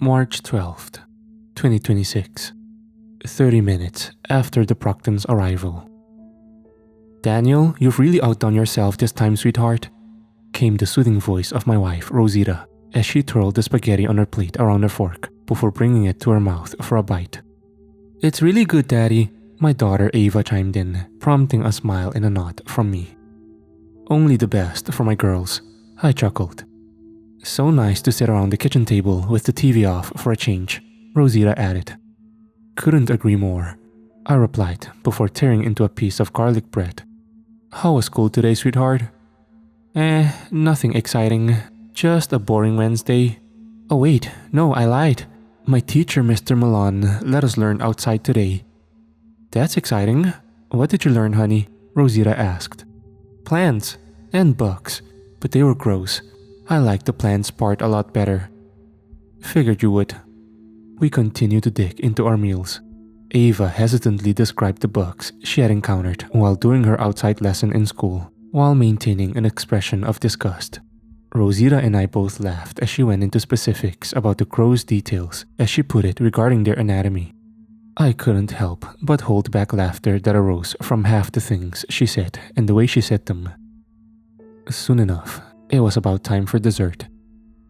March 12th, 2026, 30 minutes after the Procton's arrival. "Daniel, you've really outdone yourself this time, sweetheart," came the soothing voice of my wife, Rosita, as she twirled the spaghetti on her plate around her fork before bringing it to her mouth for a bite. "It's really good, Daddy," my daughter Ava chimed in, prompting a smile and a nod from me. "Only the best for my girls," I chuckled. "So nice to sit around the kitchen table with the TV off for a change," Rosita added. "Couldn't agree more," I replied before tearing into a piece of garlic bread. "How was school today, sweetheart?" Nothing exciting. Just a boring Wednesday. Oh wait, no, I lied. My teacher, Mr. Milan, let us learn outside today." "That's exciting. What did you learn, honey?" Rosita asked. "Plants and bugs, but they were gross. I liked the plants part a lot better." "Figured you would." We continued to dig into our meals. Ava hesitantly described the bugs she had encountered while doing her outside lesson in school, while maintaining an expression of disgust. Rosita and I both laughed as she went into specifics about the gross details, as she put it, regarding their anatomy. I couldn't help but hold back laughter that arose from half the things she said and the way she said them. Soon enough, it was about time for dessert.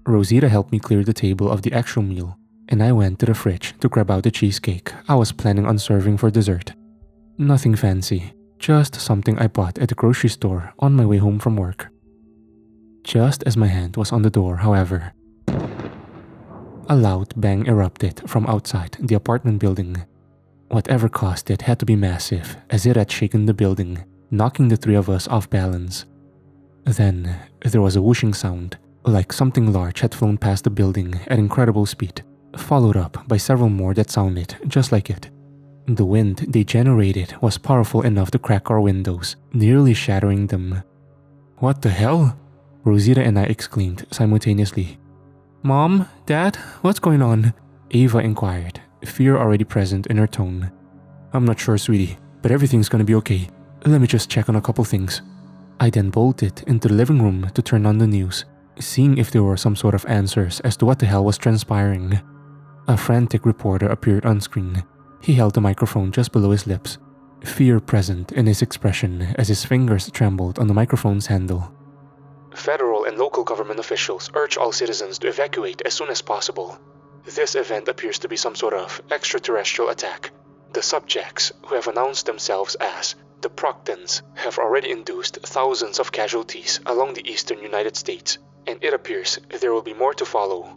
Rosita helped me clear the table of the actual meal, and I went to the fridge to grab out the cheesecake I was planning on serving for dessert. Nothing fancy, just something I bought at the grocery store on my way home from work. Just as my hand was on the door, however, a loud bang erupted from outside the apartment building. Whatever caused it had to be massive, as it had shaken the building, knocking the three of us off balance. Then, there was a whooshing sound, like something large had flown past the building at incredible speed, followed up by several more that sounded just like it. The wind they generated was powerful enough to crack our windows, nearly shattering them. "What the hell?" Rosita and I exclaimed simultaneously. "Mom? Dad? What's going on?" Ava inquired, fear already present in her tone. "I'm not sure, sweetie, but everything's gonna be okay. Let me just check on a couple things." I then bolted into the living room to turn on the news, seeing if there were some sort of answers as to what the hell was transpiring. A frantic reporter appeared on screen. He held the microphone just below his lips, fear present in his expression as his fingers trembled on the microphone's handle. "Federal and local government officials urge all citizens to evacuate as soon as possible. This event appears to be some sort of extraterrestrial attack. The subjects, who have announced themselves as the Proctons, have already induced thousands of casualties along the eastern United States, and it appears there will be more to follow."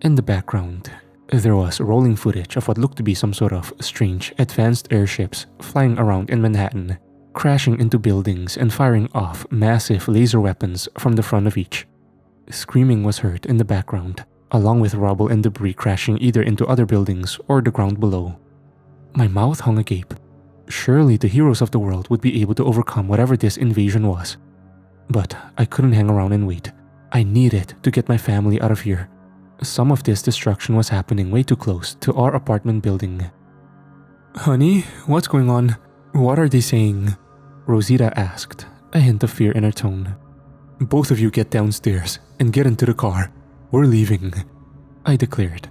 In the background, there was rolling footage of what looked to be some sort of strange advanced airships flying around in Manhattan, crashing into buildings and firing off massive laser weapons from the front of each. Screaming was heard in the background, along with rubble and debris crashing either into other buildings or the ground below. My mouth hung agape. Surely the heroes of the world would be able to overcome whatever this invasion was. But I couldn't hang around and wait. I needed to get my family out of here. Some of this destruction was happening way too close to our apartment building. "Honey, what's going on? What are they saying?" Rosita asked, a hint of fear in her tone. "Both of you get downstairs and get into the car. We're leaving," I declared,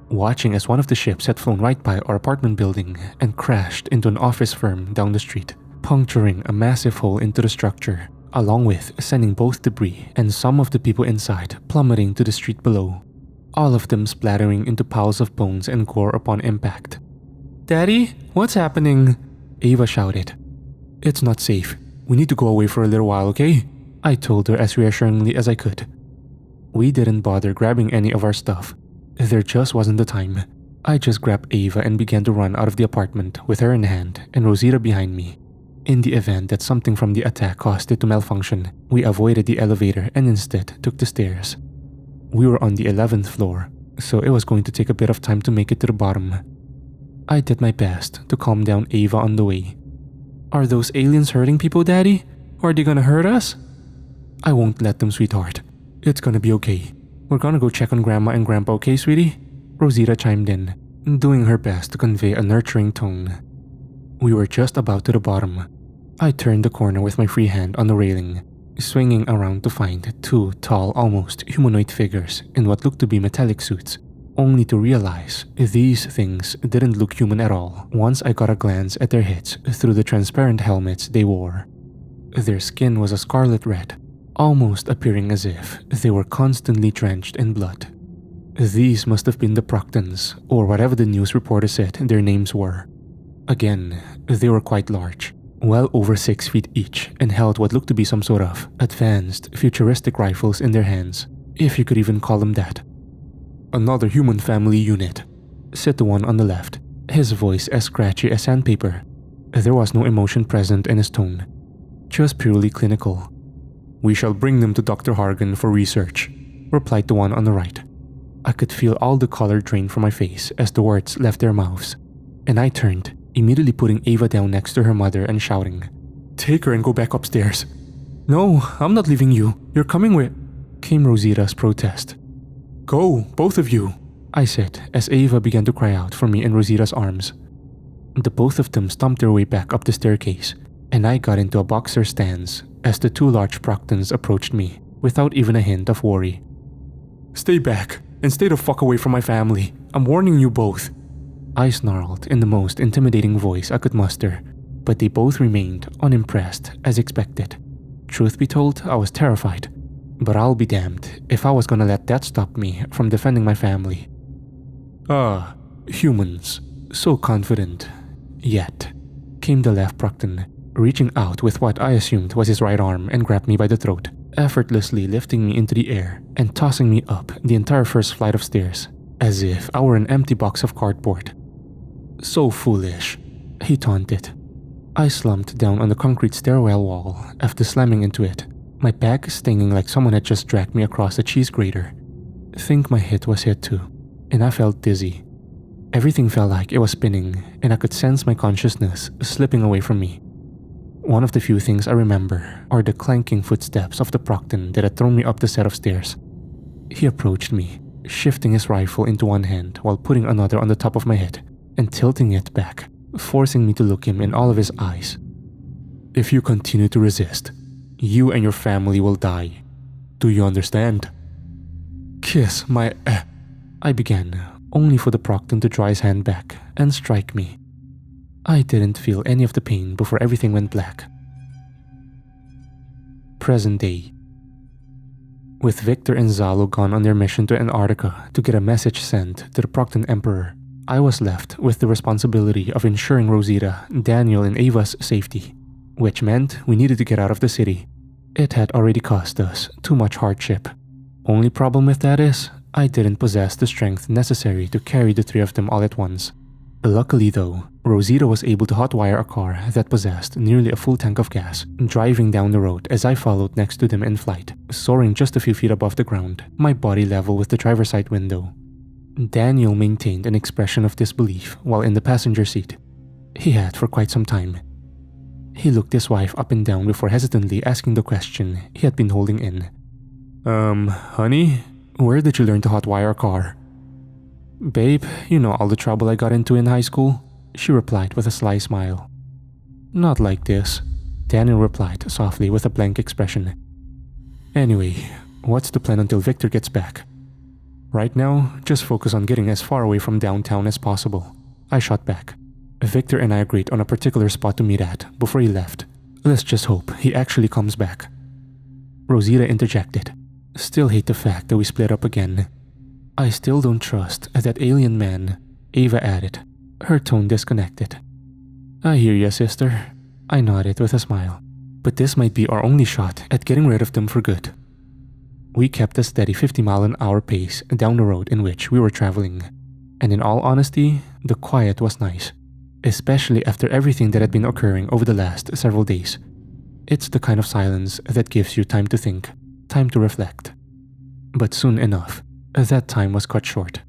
watching as one of the ships had flown right by our apartment building and crashed into an office firm down the street, puncturing a massive hole into the structure, along with sending both debris and some of the people inside plummeting to the street below, all of them splattering into piles of bones and gore upon impact. "Daddy, what's happening?" Ava shouted. "It's not safe. We need to go away for a little while, okay?" I told her as reassuringly as I could. We didn't bother grabbing any of our stuff. There just wasn't the time. I just grabbed Ava and began to run out of the apartment with her in hand and Rosita behind me. In the event that something from the attack caused it to malfunction, we avoided the elevator and instead took the stairs. We were on the 11th floor, so it was going to take a bit of time to make it to the bottom. I did my best to calm down Ava on the way. "Are those aliens hurting people, Daddy? Or are they gonna hurt us?" "I won't let them, sweetheart. It's gonna be okay. We're gonna go check on Grandma and Grandpa, okay, sweetie?" Rosita chimed in, doing her best to convey a nurturing tone. We were just about to the bottom. I turned the corner with my free hand on the railing, swinging around to find two tall, almost humanoid figures in what looked to be metallic suits, only to realize these things didn't look human at all once I got a glance at their heads through the transparent helmets they wore. Their skin was a scarlet red, almost appearing as if they were constantly drenched in blood. These must have been the Proctons, or whatever the news reporter said their names were. Again, they were quite large, well over 6 feet each, and held what looked to be some sort of advanced, futuristic rifles in their hands, if you could even call them that. "Another human family unit," said the one on the left, his voice as scratchy as sandpaper. There was no emotion present in his tone, just purely clinical. "We shall bring them to Dr. Hargan for research," replied the one on the right. I could feel all the color drain from my face as the words left their mouths, and I turned, immediately putting Ava down next to her mother and shouting, "Take her and go back upstairs." "No, I'm not leaving you. You're coming with," came Rosita's protest. "Go, both of you," I said as Ava began to cry out for me in Rosita's arms. The both of them stomped their way back up the staircase, and I got into a boxer stance as the 2 large Proctons approached me without even a hint of worry. "Stay back and stay the fuck away from my family. I'm warning you both," I snarled in the most intimidating voice I could muster, but they both remained unimpressed as expected. Truth be told, I was terrified, but I'll be damned if I was gonna let that stop me from defending my family. Humans, so confident. Yet, came the left Procton, reaching out with what I assumed was his right arm and grabbed me by the throat, effortlessly lifting me into the air and tossing me up the entire first flight of stairs, as if I were an empty box of cardboard. "So foolish," he taunted. I slumped down on the concrete stairwell wall after slamming into it, my back stinging like someone had just dragged me across a cheese grater. Think my head was hit too, and I felt dizzy. Everything felt like it was spinning, and I could sense my consciousness slipping away from me. One of the few things I remember are the clanking footsteps of the Procton that had thrown me up the set of stairs. He approached me, shifting his rifle into one hand while putting another on the top of my head and tilting it back, forcing me to look him in all of his eyes. "If you continue to resist, you and your family will die. Do you understand?" "Kiss my I began, only for the Procton to draw his hand back and strike me. I didn't feel any of the pain before everything went black. Present day. With Victor and Zalo gone on their mission to Antarctica to get a message sent to the Procton Emperor, I was left with the responsibility of ensuring Rosita, Daniel, and Ava's safety, which meant we needed to get out of the city. It had already cost us too much hardship. Only problem with that is, I didn't possess the strength necessary to carry the 3 of them all at once. Luckily though, Rosita was able to hotwire a car that possessed nearly a full tank of gas, driving down the road as I followed next to them in flight, soaring just a few feet above the ground, my body level with the driver's side window. Daniel maintained an expression of disbelief while in the passenger seat. He had for quite some time. He looked his wife up and down before hesitantly asking the question he had been holding in. Honey, where did you learn to hotwire a car?" "Babe, you know all the trouble I got into in high school," she replied with a sly smile. "Not like this," Daniel replied softly with a blank expression. "Anyway, what's the plan until Victor gets back?" "Right now, just focus on getting as far away from downtown as possible," I shot back. "Victor and I agreed on a particular spot to meet at before he left. Let's just hope he actually comes back." Rosita interjected. "Still hate the fact that we split up again." "I still don't trust that alien man," Ava added, her tone disconnected. "I hear ya, sister," I nodded with a smile. "But this might be our only shot at getting rid of them for good." We kept a steady 50-mile-an-hour pace down the road in which we were traveling, and in all honesty, the quiet was nice, especially after everything that had been occurring over the last several days. It's the kind of silence that gives you time to think, time to reflect. But soon enough, that time was cut short,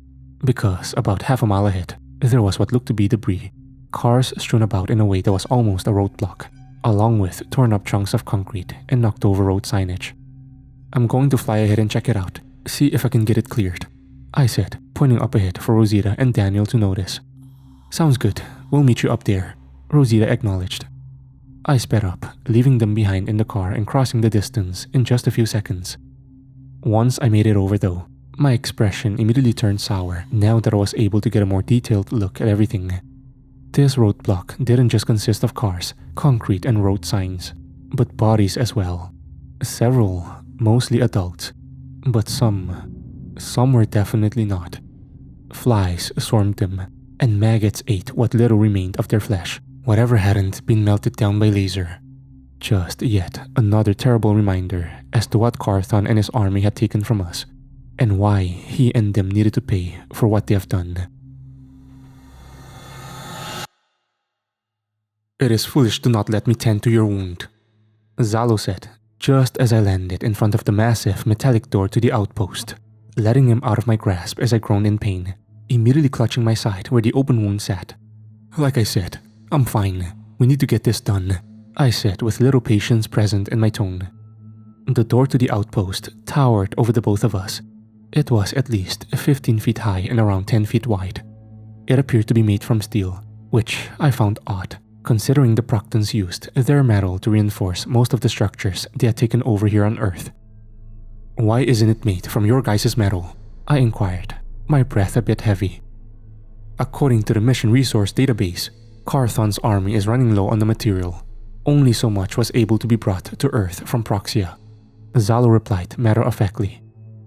because about half a mile ahead, there was what looked to be debris, cars strewn about in a way that was almost a roadblock, along with torn up chunks of concrete and knocked over road signage. "I'm going to fly ahead and check it out, see if I can get it cleared," I said, pointing up ahead for Rosita and Daniel to notice. "Sounds good, we'll meet you up there," Rosita acknowledged. I sped up, leaving them behind in the car and crossing the distance in just a few seconds. Once I made it over though, My expression immediately turned sour now that I was able to get a more detailed look at everything. This roadblock didn't just consist of cars, concrete and road signs, but bodies as well. Several, mostly adults, but some were definitely not. Flies swarmed them, and maggots ate what little remained of their flesh, whatever hadn't been melted down by laser. Just yet another terrible reminder as to what Carthon and his army had taken from us, and why he and them needed to pay for what they have done. "It is foolish to not let me tend to your wound," Zalo said, just as I landed in front of the massive metallic door to the outpost, letting him out of my grasp as I groaned in pain, immediately clutching my side where the open wound sat. "Like I said, I'm fine. We need to get this done," I said with little patience present in my tone. The door to the outpost towered over the both of us. It was at least 15 feet high and around 10 feet wide. It appeared to be made from steel, which I found odd, considering the Proctons used their metal to reinforce most of the structures they had taken over here on Earth. "Why isn't it made from your guys' metal?" I inquired, my breath a bit heavy. "According to the mission resource database, Carthon's army is running low on the material. Only so much was able to be brought to Earth from Proxia," Zalo replied matter-of-factly.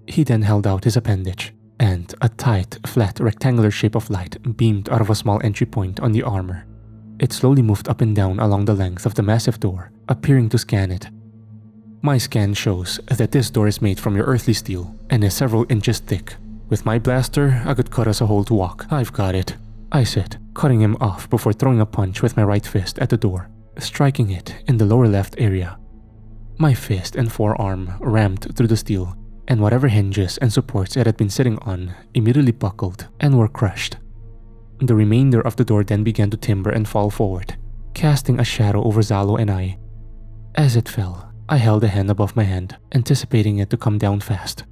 He then held out his appendage, and a tight, flat, rectangular shape of light beamed out of a small entry point on the armor. It slowly moved up and down along the length of the massive door, appearing to scan it. "My scan shows that this door is made from your earthly steel and is several inches thick. With my blaster, I could cut us a hole to walk. I've got it," I said, cutting him off before throwing a punch with my right fist at the door, striking it in the lower left area. My fist and forearm rammed through the steel, and whatever hinges and supports it had been sitting on immediately buckled and were crushed. The remainder of the door then began to timber and fall forward, casting a shadow over Zalo and I. As it fell, I held a hand above my hand, anticipating it to come down fast.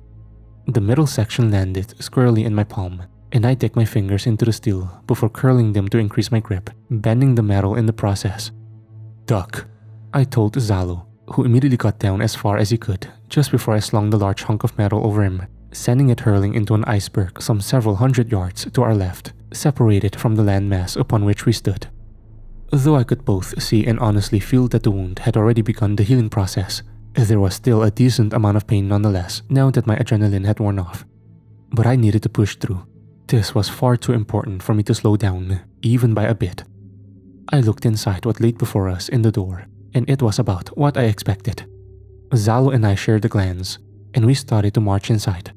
The middle section landed squarely in my palm, and I dug my fingers into the steel before curling them to increase my grip, bending the metal in the process. "Duck," I told Zalo, who immediately got down as far as he could just before I slung the large hunk of metal over him, sending it hurling into an iceberg some several hundred yards to our left, separated from the landmass upon which we stood. Though I could both see and honestly feel that the wound had already begun the healing process, there was still a decent amount of pain nonetheless now that my adrenaline had worn off. But I needed to push through. This was far too important for me to slow down, even by a bit. I looked inside what lay before us in the door, and it was about what I expected. Zalo and I shared a glance, and we started to march inside.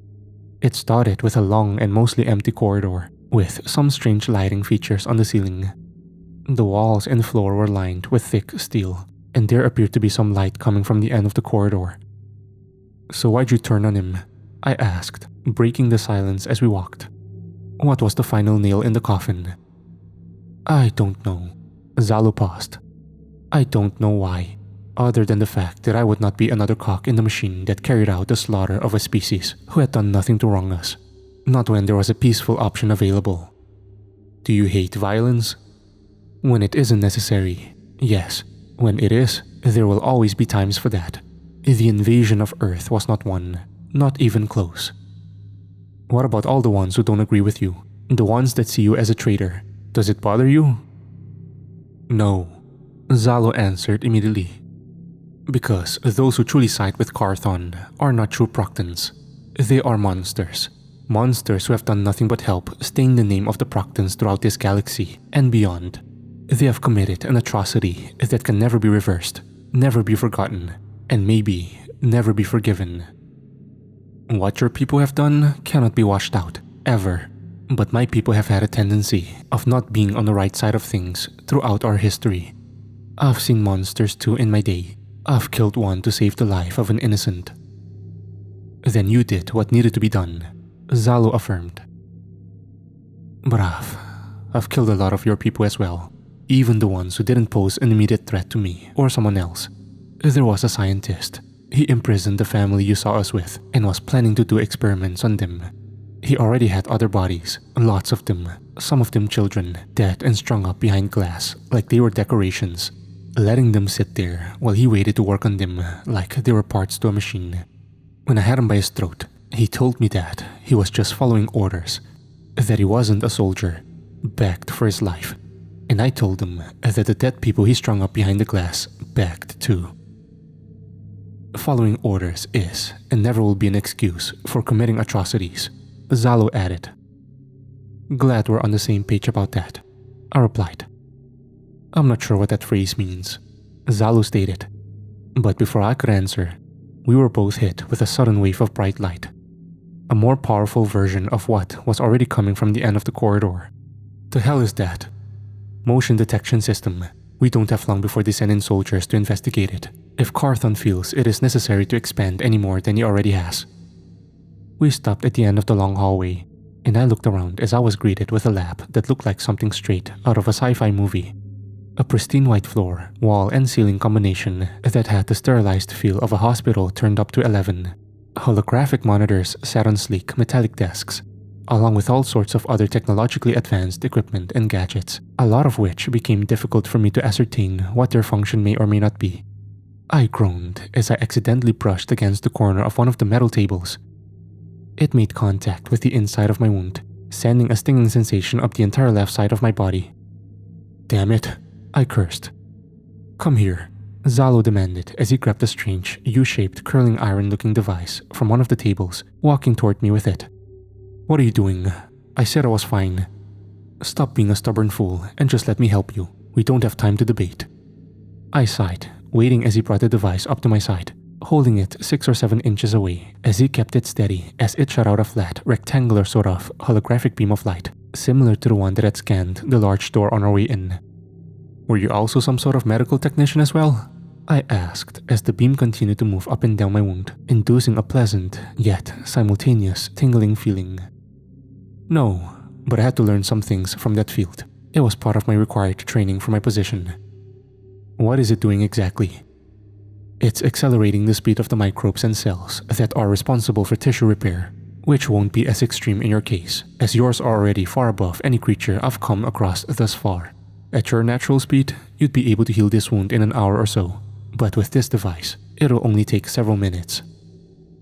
It started with a long and mostly empty corridor, with some strange lighting features on the ceiling. The walls and floor were lined with thick steel, and there appeared to be some light coming from the end of the corridor. "So why'd you turn on him?" I asked, breaking the silence as we walked. "What was the final nail in the coffin?" "I don't know." Zalo paused. "I don't know why, other than the fact that I would not be another cog in the machine that carried out the slaughter of a species who had done nothing to wrong us. Not when there was a peaceful option available." "Do you hate violence?" "When it isn't necessary, yes. When it is, there will always be times for that. The invasion of Earth was not one, not even close." "What about all the ones who don't agree with you? The ones that see you as a traitor? Does it bother you?" "No," Zalo answered immediately. "Because those who truly side with Carthon are not true Proctons. They are monsters. Monsters who have done nothing but help stain the name of the Proctons throughout this galaxy and beyond. They have committed an atrocity that can never be reversed, never be forgotten, and maybe never be forgiven. What your people have done cannot be washed out, ever. But my people have had a tendency of not being on the right side of things throughout our history. I've seen monsters too in my day. I've killed one to save the life of an innocent." "Then you did what needed to be done," Zalo affirmed. "But I've killed a lot of your people as well, even the ones who didn't pose an immediate threat to me or someone else. There was a scientist. He imprisoned the family you saw us with and was planning to do experiments on them. He already had other bodies, lots of them, some of them children, dead and strung up behind glass like they were decorations, letting them sit there while he waited to work on them like they were parts to a machine. When I had him by his throat, He told me that he was just following orders, that he wasn't a soldier, begged for his life, and I told him that the dead people he strung up behind the glass begged too. Following orders is and never will be an excuse for committing atrocities, Zalo added. Glad we're on the same page about that, I replied. I'm not sure what that phrase means, Zalo stated, but before I could answer, we were both hit with a sudden wave of bright light. A more powerful version of what was already coming from the end of the corridor. The hell is that? Motion detection system. We don't have long before they send in soldiers to investigate it, if Carthon feels it is necessary to expand any more than he already has. We stopped at the end of the long hallway, and I looked around as I was greeted with a lab that looked like something straight out of a sci-fi movie. A pristine white floor, wall and ceiling combination that had the sterilized feel of a hospital turned up to 11. Holographic monitors sat on sleek metallic desks, along with all sorts of other technologically advanced equipment and gadgets, a lot of which became difficult for me to ascertain what their function may or may not be. I groaned as I accidentally brushed against the corner of one of the metal tables. It made contact with the inside of my wound, sending a stinging sensation up the entire left side of my body. Damn it, I cursed. Come here, Zalo demanded as he grabbed a strange, U-shaped curling iron-looking device from one of the tables, walking toward me with it. What are you doing? I said I was fine. Stop being a stubborn fool and just let me help you. We don't have time to debate. I sighed, waiting as he brought the device up to my side, holding it 6 or 7 inches away as he kept it steady as it shot out a flat, rectangular sort of holographic beam of light, similar to the one that had scanned the large door on our way in. Were you also some sort of medical technician as well? I asked as the beam continued to move up and down my wound, inducing a pleasant, yet simultaneous, tingling feeling. No, but I had to learn some things from that field. It was part of my required training for my position. What is it doing exactly? It's accelerating the speed of the microbes and cells that are responsible for tissue repair, which won't be as extreme in your case, as yours are already far above any creature I've come across thus far. At your natural speed, you'd be able to heal this wound in an hour or so, but with this device, it'll only take several minutes.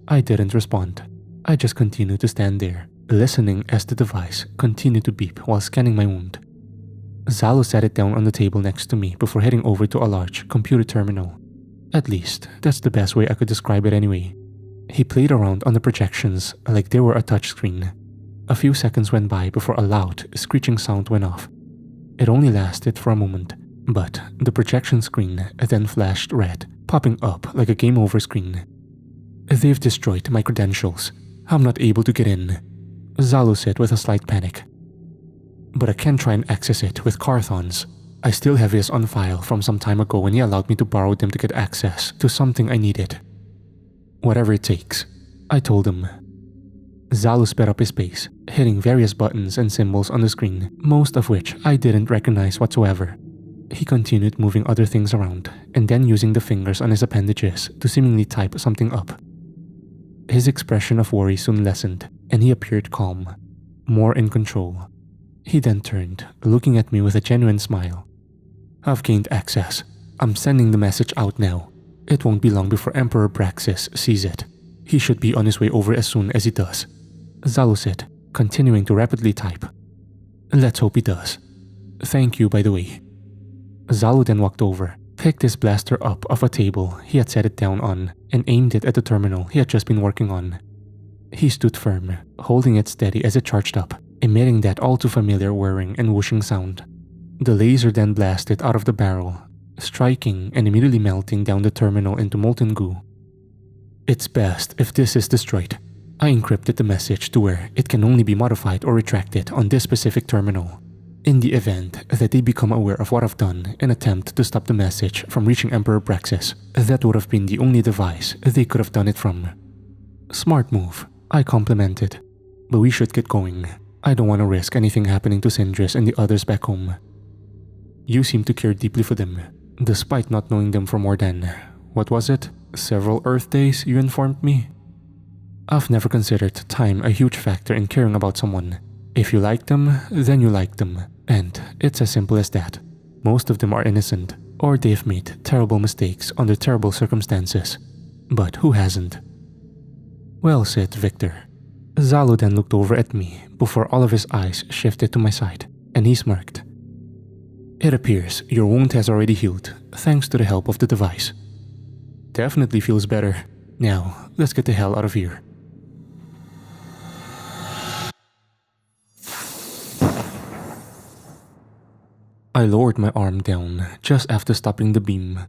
I didn't respond. I just continued to stand there, listening as the device continued to beep while scanning my wound. Zalo sat it down on the table next to me before heading over to a large computer terminal. At least, that's the best way I could describe it anyway. He played around on the projections like they were a touchscreen. A few seconds went by before a loud, screeching sound went off. It only lasted for a moment, but the projection screen then flashed red, popping up like a game over screen. They've destroyed my credentials. I'm not able to get in, Zalo said with a slight panic. But I can try and access it with Carthon's. I still have his on file from some time ago when he allowed me to borrow them to get access to something I needed. Whatever it takes, I told him. Zalo sped up his pace, hitting various buttons and symbols on the screen, most of which I didn't recognize whatsoever. He continued moving other things around, and then using the fingers on his appendages to seemingly type something up. His expression of worry soon lessened, and he appeared calm, more in control. He then turned, looking at me with a genuine smile. I've gained access. I'm sending the message out now. It won't be long before Emperor Braxis sees it. He should be on his way over as soon as he does, Zalo said, continuing to rapidly type. Let's hope he does. Thank you, by the way. Zalo then walked over, picked his blaster up off a table he had set it down on, and aimed it at the terminal he had just been working on. He stood firm, holding it steady as it charged up, emitting that all too familiar whirring and whooshing sound. The laser then blasted out of the barrel, striking and immediately melting down the terminal into molten goo. It's best if this is destroyed. I encrypted the message to where it can only be modified or retracted on this specific terminal. In the event that they become aware of what I've done and attempt to stop the message from reaching Emperor Braxis, that would have been the only device they could have done it from. Smart move, I complimented. But we should get going. I don't want to risk anything happening to Sindris and the others back home. You seem to care deeply for them, despite not knowing them for more than, what was it, several Earth days, you informed me? I've never considered time a huge factor in caring about someone. If you like them, then you like them, and it's as simple as that. Most of them are innocent, or they've made terrible mistakes under terrible circumstances. But who hasn't? Well said, Victor. Zalo then looked over at me before all of his eyes shifted to my side, and he smirked. It appears your wound has already healed, thanks to the help of the device. Definitely feels better. Now, let's get the hell out of here. I lowered my arm down just after stopping the beam.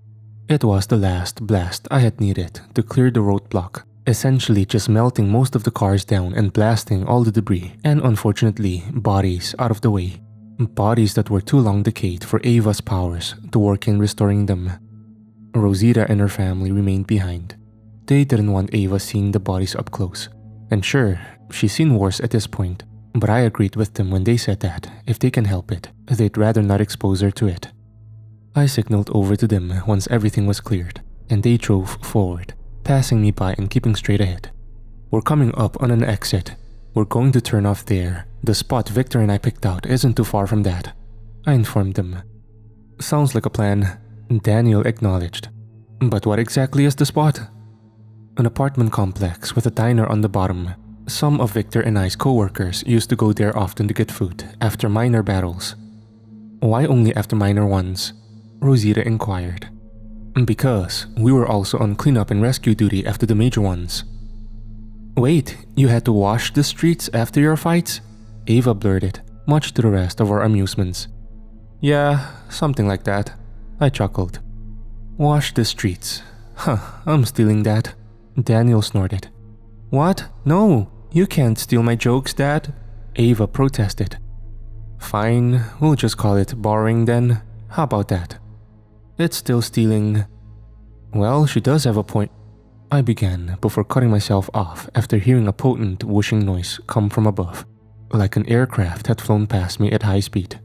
It was the last blast I had needed to clear the roadblock, essentially just melting most of the cars down and blasting all the debris and, unfortunately, bodies out of the way. Bodies that were too long decayed for Ava's powers to work in restoring them. Rosita and her family remained behind. They didn't want Ava seeing the bodies up close. And sure, she's seen worse at this point, but I agreed with them when they said that, if they can help it, they'd rather not expose her to it. I signaled over to them once everything was cleared, and they drove forward, passing me by and keeping straight ahead. We're coming up on an exit. We're going to turn off there. The spot Victor and I picked out isn't too far from that, I informed them. Sounds like a plan, Daniel acknowledged. But what exactly is the spot? An apartment complex with a diner on the bottom. Some of Victor and I's co-workers used to go there often to get food after minor battles. Why only after minor ones? Rosita inquired. Because we were also on cleanup and rescue duty after the major ones. Wait, you had to wash the streets after your fights? Ava blurted, much to the rest of our amusements. Yeah, something like that. I chuckled. Wash the streets. Huh, I'm stealing that. Daniel snorted. What? No, you can't steal my jokes, Dad. Ava protested. Fine, we'll just call it borrowing then. How about that? It's still stealing. Well, she does have a point. I began before cutting myself off after hearing a potent whooshing noise come from above, like an aircraft had flown past me at high speed.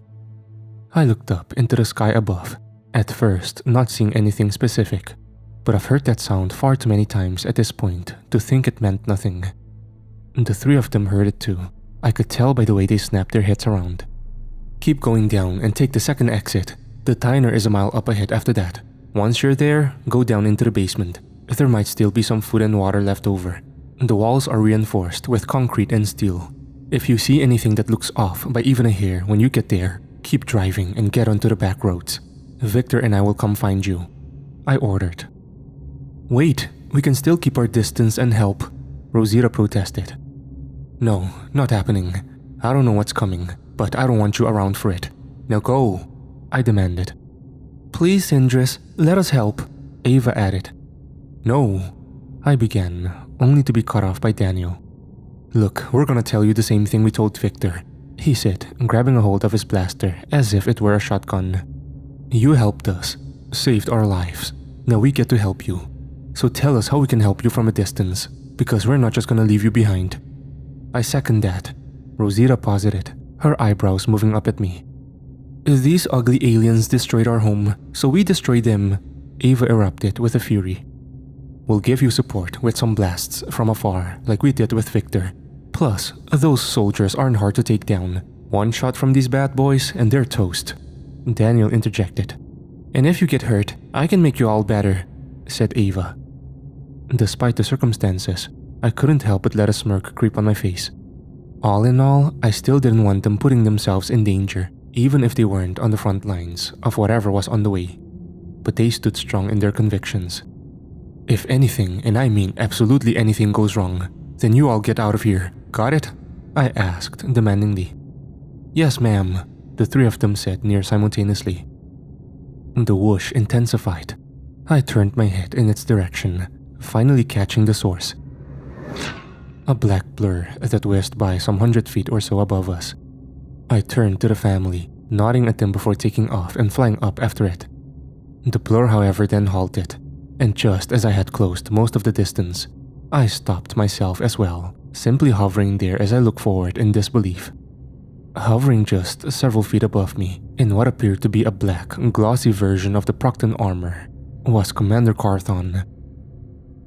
I looked up into the sky above, at first not seeing anything specific, but I've heard that sound far too many times at this point to think it meant nothing. The three of them heard it too. I could tell by the way they snapped their heads around. Keep going down and take the second exit. The diner is a mile up ahead after that. Once you're there, go down into the basement. There might still be some food and water left over. The walls are reinforced with concrete and steel. If you see anything that looks off by even a hair when you get there, keep driving and get onto the back roads. Victor and I will come find you, I ordered. Wait, we can still keep our distance and help, Rosita protested. No, not happening. I don't know what's coming, but I don't want you around for it. Now go, I demanded. Please, Indris, let us help, Ava added. No, I began, only to be cut off by Daniel. Look, we're gonna tell you the same thing we told Victor, he said, grabbing a hold of his blaster as if it were a shotgun. You helped us, saved our lives. Now we get to help you. So tell us how we can help you from a distance, because we're not just gonna leave you behind. I second that, Rosita posited, her eyebrows moving up at me. These ugly aliens destroyed our home, so we destroyed them, Ava erupted with a fury. We'll give you support with some blasts from afar, like we did with Victor. Plus, those soldiers aren't hard to take down. One shot from these bad boys and they're toast. Daniel interjected. And if you get hurt, I can make you all better, said Ava. Despite the circumstances, I couldn't help but let a smirk creep on my face. All in all, I still didn't want them putting themselves in danger, even if they weren't on the front lines of whatever was on the way. But they stood strong in their convictions. If anything, and I mean absolutely anything, goes wrong, then you all get out of here, got it? I asked demandingly. Yes, ma'am, the three of them said near simultaneously. The whoosh intensified. I turned my head in its direction, finally catching the source. A black blur that whizzed by some 100 feet or so above us. I turned to the family, nodding at them before taking off and flying up after it. The blur, however, then halted, and just as I had closed most of the distance, I stopped myself as well, simply hovering there as I looked forward in disbelief. Hovering just several feet above me, in what appeared to be a black, glossy version of the Procton armor, was Commander Carthon.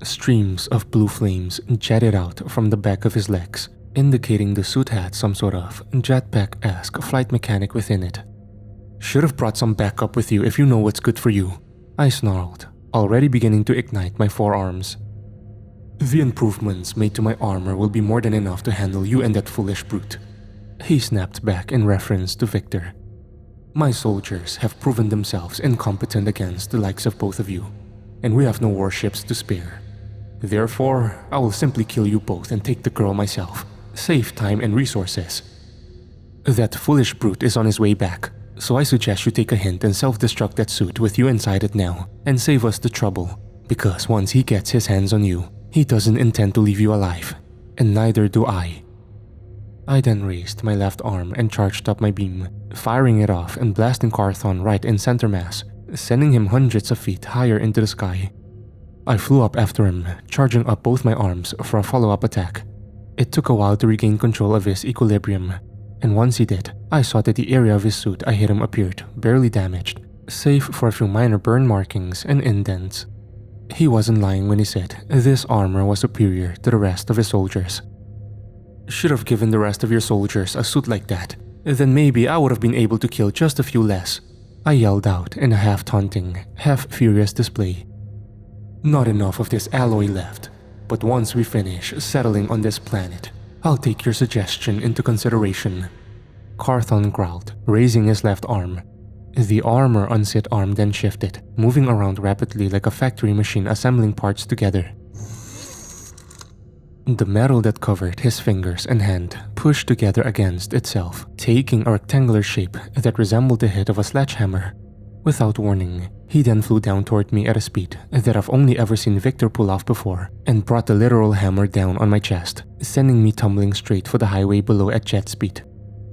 Streams of blue flames jetted out from the back of his legs, indicating the suit had some sort of jetpack-esque flight mechanic within it. Should have brought some backup with you if you know what's good for you, I snarled, already beginning to ignite my forearms. The improvements made to my armor will be more than enough to handle you and that foolish brute. He snapped back in reference to Victor. My soldiers have proven themselves incompetent against the likes of both of you, and we have no warships to spare. Therefore, I will simply kill you both and take the girl myself. Save time and resources. That foolish brute is on his way back, so I suggest you take a hint and self-destruct that suit with you inside it now and save us the trouble, because once he gets his hands on you, he doesn't intend to leave you alive, and neither do I. I then raised my left arm and charged up my beam, firing it off and blasting Carthon right in center mass, sending him hundreds of feet higher into the sky. I flew up after him, charging up both my arms for a follow-up attack. It took a while to regain control of his equilibrium, and once he did, I saw that the area of his suit I hit him appeared barely damaged, save for a few minor burn markings and indents. He wasn't lying when he said this armor was superior to the rest of his soldiers. Should have given the rest of your soldiers a suit like that, then maybe I would have been able to kill just a few less, I yelled out in a half-taunting, half-furious display. Not enough of this alloy left, but once we finish settling on this planet, I'll take your suggestion into consideration. Carthon growled, raising his left arm. The armor unsit arm then shifted, moving around rapidly like a factory machine assembling parts together. The metal that covered his fingers and hand pushed together against itself, taking a rectangular shape that resembled the head of a sledgehammer. Without warning, he then flew down toward me at a speed that I've only ever seen Victor pull off before, and brought the literal hammer down on my chest, sending me tumbling straight for the highway below at jet speed.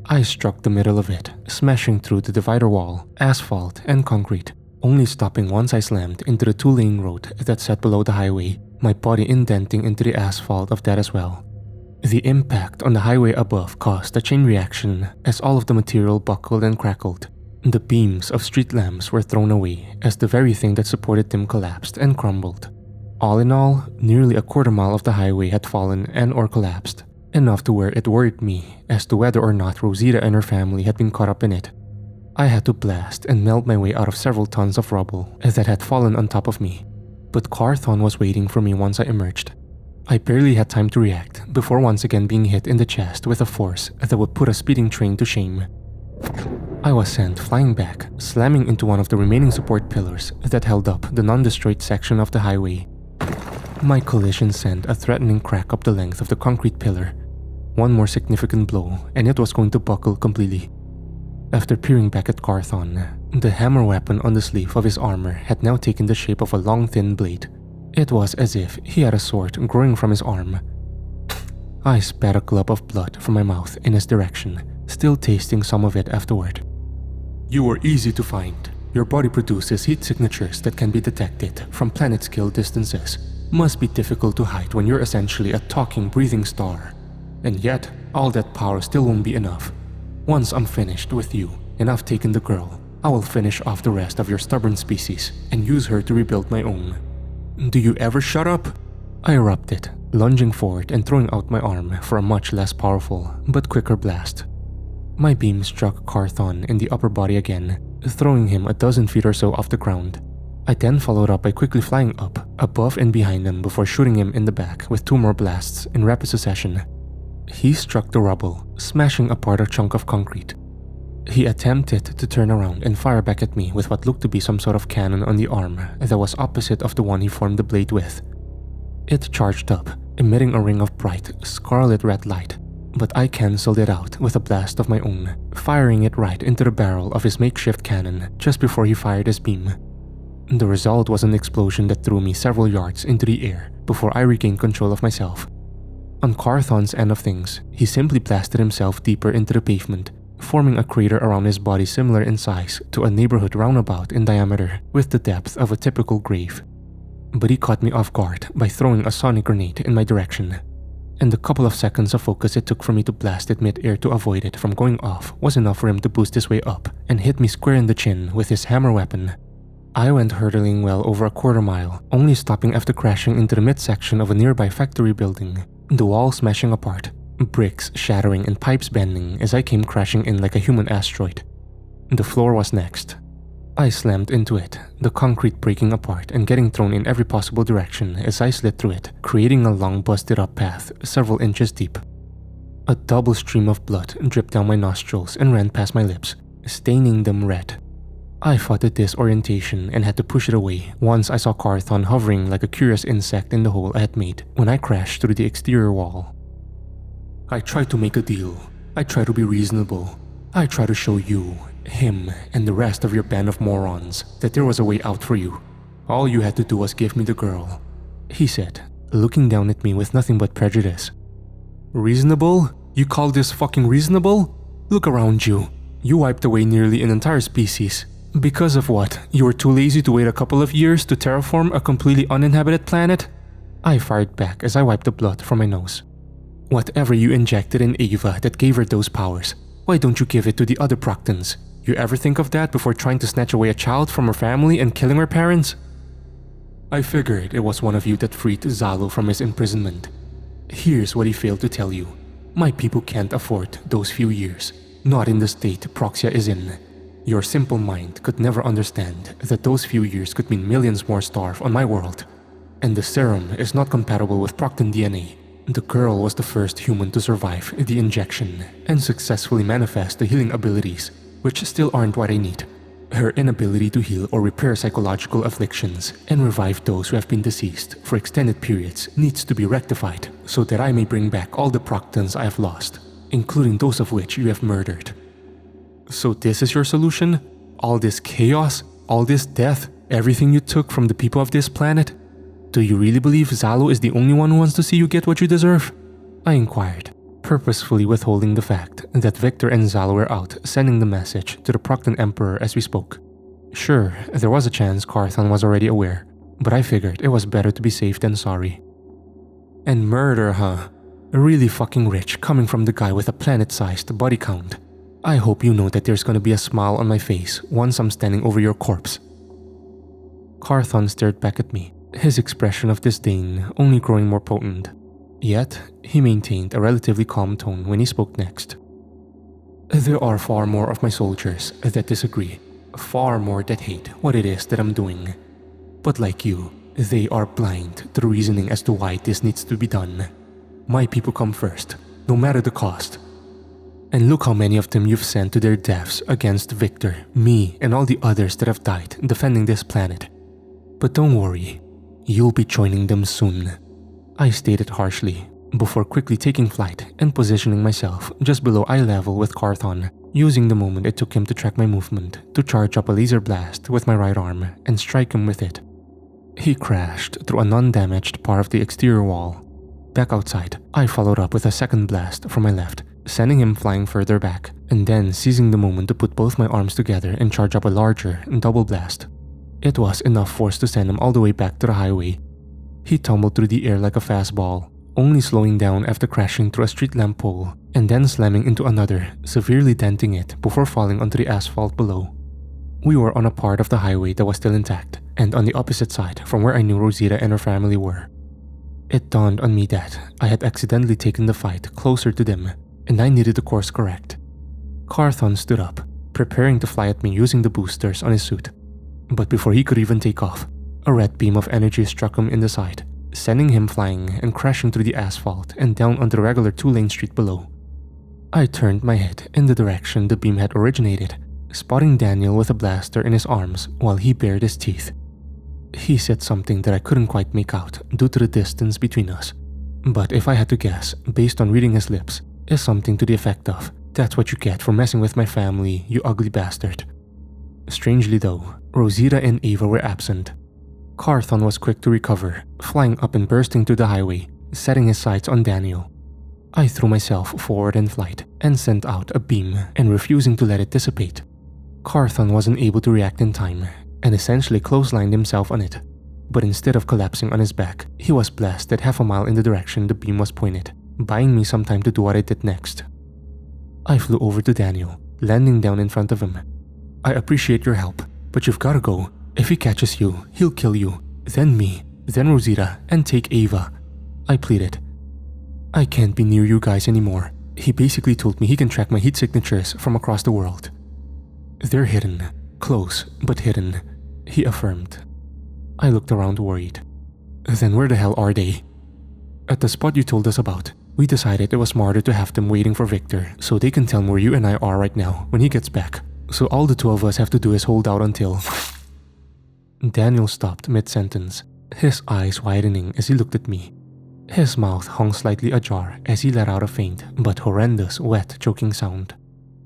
I struck the middle of it, smashing through the divider wall, asphalt, and concrete, only stopping once I slammed into the two-lane road that sat below the highway, my body indenting into the asphalt of that as well. The impact on the highway above caused a chain reaction as all of the material buckled and crackled. The beams of street lamps were thrown away as the very thing that supported them collapsed and crumbled. All in all, nearly a quarter mile of the highway had fallen and or collapsed, enough to where it worried me as to whether or not Rosita and her family had been caught up in it. I had to blast and melt my way out of several tons of rubble that had fallen on top of me, but Carthon was waiting for me once I emerged. I barely had time to react before once again being hit in the chest with a force that would put a speeding train to shame. I was sent flying back, slamming into one of the remaining support pillars that held up the non-destroyed section of the highway. My collision sent a threatening crack up the length of the concrete pillar. One more significant blow, and it was going to buckle completely. After peering back at Carthon, the hammer weapon on the sleeve of his armor had now taken the shape of a long thin blade. It was as if he had a sword growing from his arm. I spat a glub of blood from my mouth in his direction, still tasting some of it afterward. You were easy to find. Your body produces heat signatures that can be detected from planet-scale distances. Must be difficult to hide when you're essentially a talking, breathing star. And yet, all that power still won't be enough. Once I'm finished with you, and I've taken the girl, I will finish off the rest of your stubborn species and use her to rebuild my own. Do you ever shut up? I erupted, lunging forward and throwing out my arm for a much less powerful, but quicker blast. My beam struck Carthon in the upper body again, throwing him a dozen feet or so off the ground. I then followed up by quickly flying up, above and behind him before shooting him in the back with 2 more blasts in rapid succession. He struck the rubble, smashing apart a chunk of concrete. He attempted to turn around and fire back at me with what looked to be some sort of cannon on the arm that was opposite of the one he formed the blade with. It charged up, emitting a ring of bright, scarlet red light, but I cancelled it out with a blast of my own, firing it right into the barrel of his makeshift cannon just before he fired his beam. The result was an explosion that threw me several yards into the air before I regained control of myself. On Carthon's end of things, he simply blasted himself deeper into the pavement, forming a crater around his body similar in size to a neighborhood roundabout in diameter with the depth of a typical grave. But he caught me off guard by throwing a sonic grenade in my direction, and the couple of seconds of focus it took for me to blast it mid-air to avoid it from going off was enough for him to boost his way up and hit me square in the chin with his hammer weapon. I went hurtling well over a quarter mile, only stopping after crashing into the midsection of a nearby factory building, the wall smashing apart, bricks shattering and pipes bending as I came crashing in like a human asteroid. The floor was next. I slammed into it, the concrete breaking apart and getting thrown in every possible direction as I slid through it, creating a long busted up path several inches deep. A double stream of blood dripped down my nostrils and ran past my lips, staining them red. I fought the disorientation and had to push it away once I saw Carthon hovering like a curious insect in the hole I had made when I crashed through the exterior wall. I tried to make a deal. I tried to be reasonable. I tried to show you, him, and the rest of your band of morons that there was a way out for you. All you had to do was give me the girl, he said, looking down at me with nothing but prejudice. Reasonable? You call this fucking reasonable? Look around you. You wiped away nearly an entire species. Because of what? You were too lazy to wait a couple of years to terraform a completely uninhabited planet? I fired back as I wiped the blood from my nose. Whatever you injected in Ava that gave her those powers, why don't you give it to the other Proctons? You ever think of that before trying to snatch away a child from her family and killing her parents? I figured it was one of you that freed Zalo from his imprisonment. Here's what he failed to tell you. My people can't afford those few years, not in the state Proxia is in. Your simple mind could never understand that those few years could mean millions more starve on my world. And the serum is not compatible with Procton DNA. The girl was the first human to survive the injection and successfully manifest the healing abilities, which still aren't what I need. Her inability to heal or repair psychological afflictions and revive those who have been deceased for extended periods needs to be rectified so that I may bring back all the Proctons I have lost, including those of which you have murdered. So this is your solution? All this chaos? All this death? Everything you took from the people of this planet? Do you really believe Zalo is the only one who wants to see you get what you deserve? I inquired, purposefully withholding the fact that Victor and Zalo were out sending the message to the Procton Emperor as we spoke. Sure, there was a chance Carthon was already aware, but I figured it was better to be safe than sorry. And murder, huh? Really fucking rich coming from the guy with a planet-sized body count. I hope you know that there's gonna be a smile on my face once I'm standing over your corpse. Carthon stared back at me, his expression of disdain only growing more potent. Yet, he maintained a relatively calm tone when he spoke next. There are far more of my soldiers that disagree, far more that hate what it is that I'm doing. But like you, they are blind to the reasoning as to why this needs to be done. My people come first, no matter the cost. And look how many of them you've sent to their deaths against Victor, me, and all the others that have died defending this planet. But don't worry, you'll be joining them soon, I stated harshly, before quickly taking flight and positioning myself just below eye level with Carthon, using the moment it took him to track my movement to charge up a laser blast with my right arm and strike him with it. He crashed through a non-damaged part of the exterior wall. Back outside, I followed up with a second blast from my left, sending him flying further back, and then seizing the moment to put both my arms together and charge up a larger double blast. It was enough force to send him all the way back to the highway. He tumbled through the air like a fastball, only slowing down after crashing through a street lamp pole and then slamming into another, severely denting it before falling onto the asphalt below. We were on a part of the highway that was still intact, and on the opposite side from where I knew Rosita and her family were. It dawned on me that I had accidentally taken the fight closer to them, and I needed to course correct. Carthon stood up, preparing to fly at me using the boosters on his suit. But before he could even take off, a red beam of energy struck him in the side, sending him flying and crashing through the asphalt and down onto the regular two-lane street below. I turned my head in the direction the beam had originated, spotting Daniel with a blaster in his arms while he bared his teeth. He said something that I couldn't quite make out due to the distance between us, but if I had to guess, based on reading his lips, is something to the effect of, "That's what you get for messing with my family, you ugly bastard." Strangely though, Rosita and Ava were absent. Carthon was quick to recover, flying up and bursting to the highway, setting his sights on Daniel. I threw myself forward in flight and sent out a beam and refusing to let it dissipate. Carthon wasn't able to react in time and essentially clotheslined himself on it, but instead of collapsing on his back, he was blasted half a mile in the direction the beam was pointed, buying me some time to do what I did next. I flew over to Daniel, landing down in front of him. "I appreciate your help, but you've gotta go. If he catches you, he'll kill you, then me, then Rosita, and take Ava," I pleaded. "I can't be near you guys anymore. He basically told me he can track my heat signatures from across the world. They're hidden, Close, but hidden, he affirmed. I looked around worried. Then where the hell are they? At the spot you told us about, we decided it was smarter to have them waiting for Victor so they can tell him where you and I are right now when he gets back. So all the two of us have to do is hold out until... Daniel stopped mid-sentence, his eyes widening as he looked at me. His mouth hung slightly ajar as he let out a faint but horrendous wet choking sound.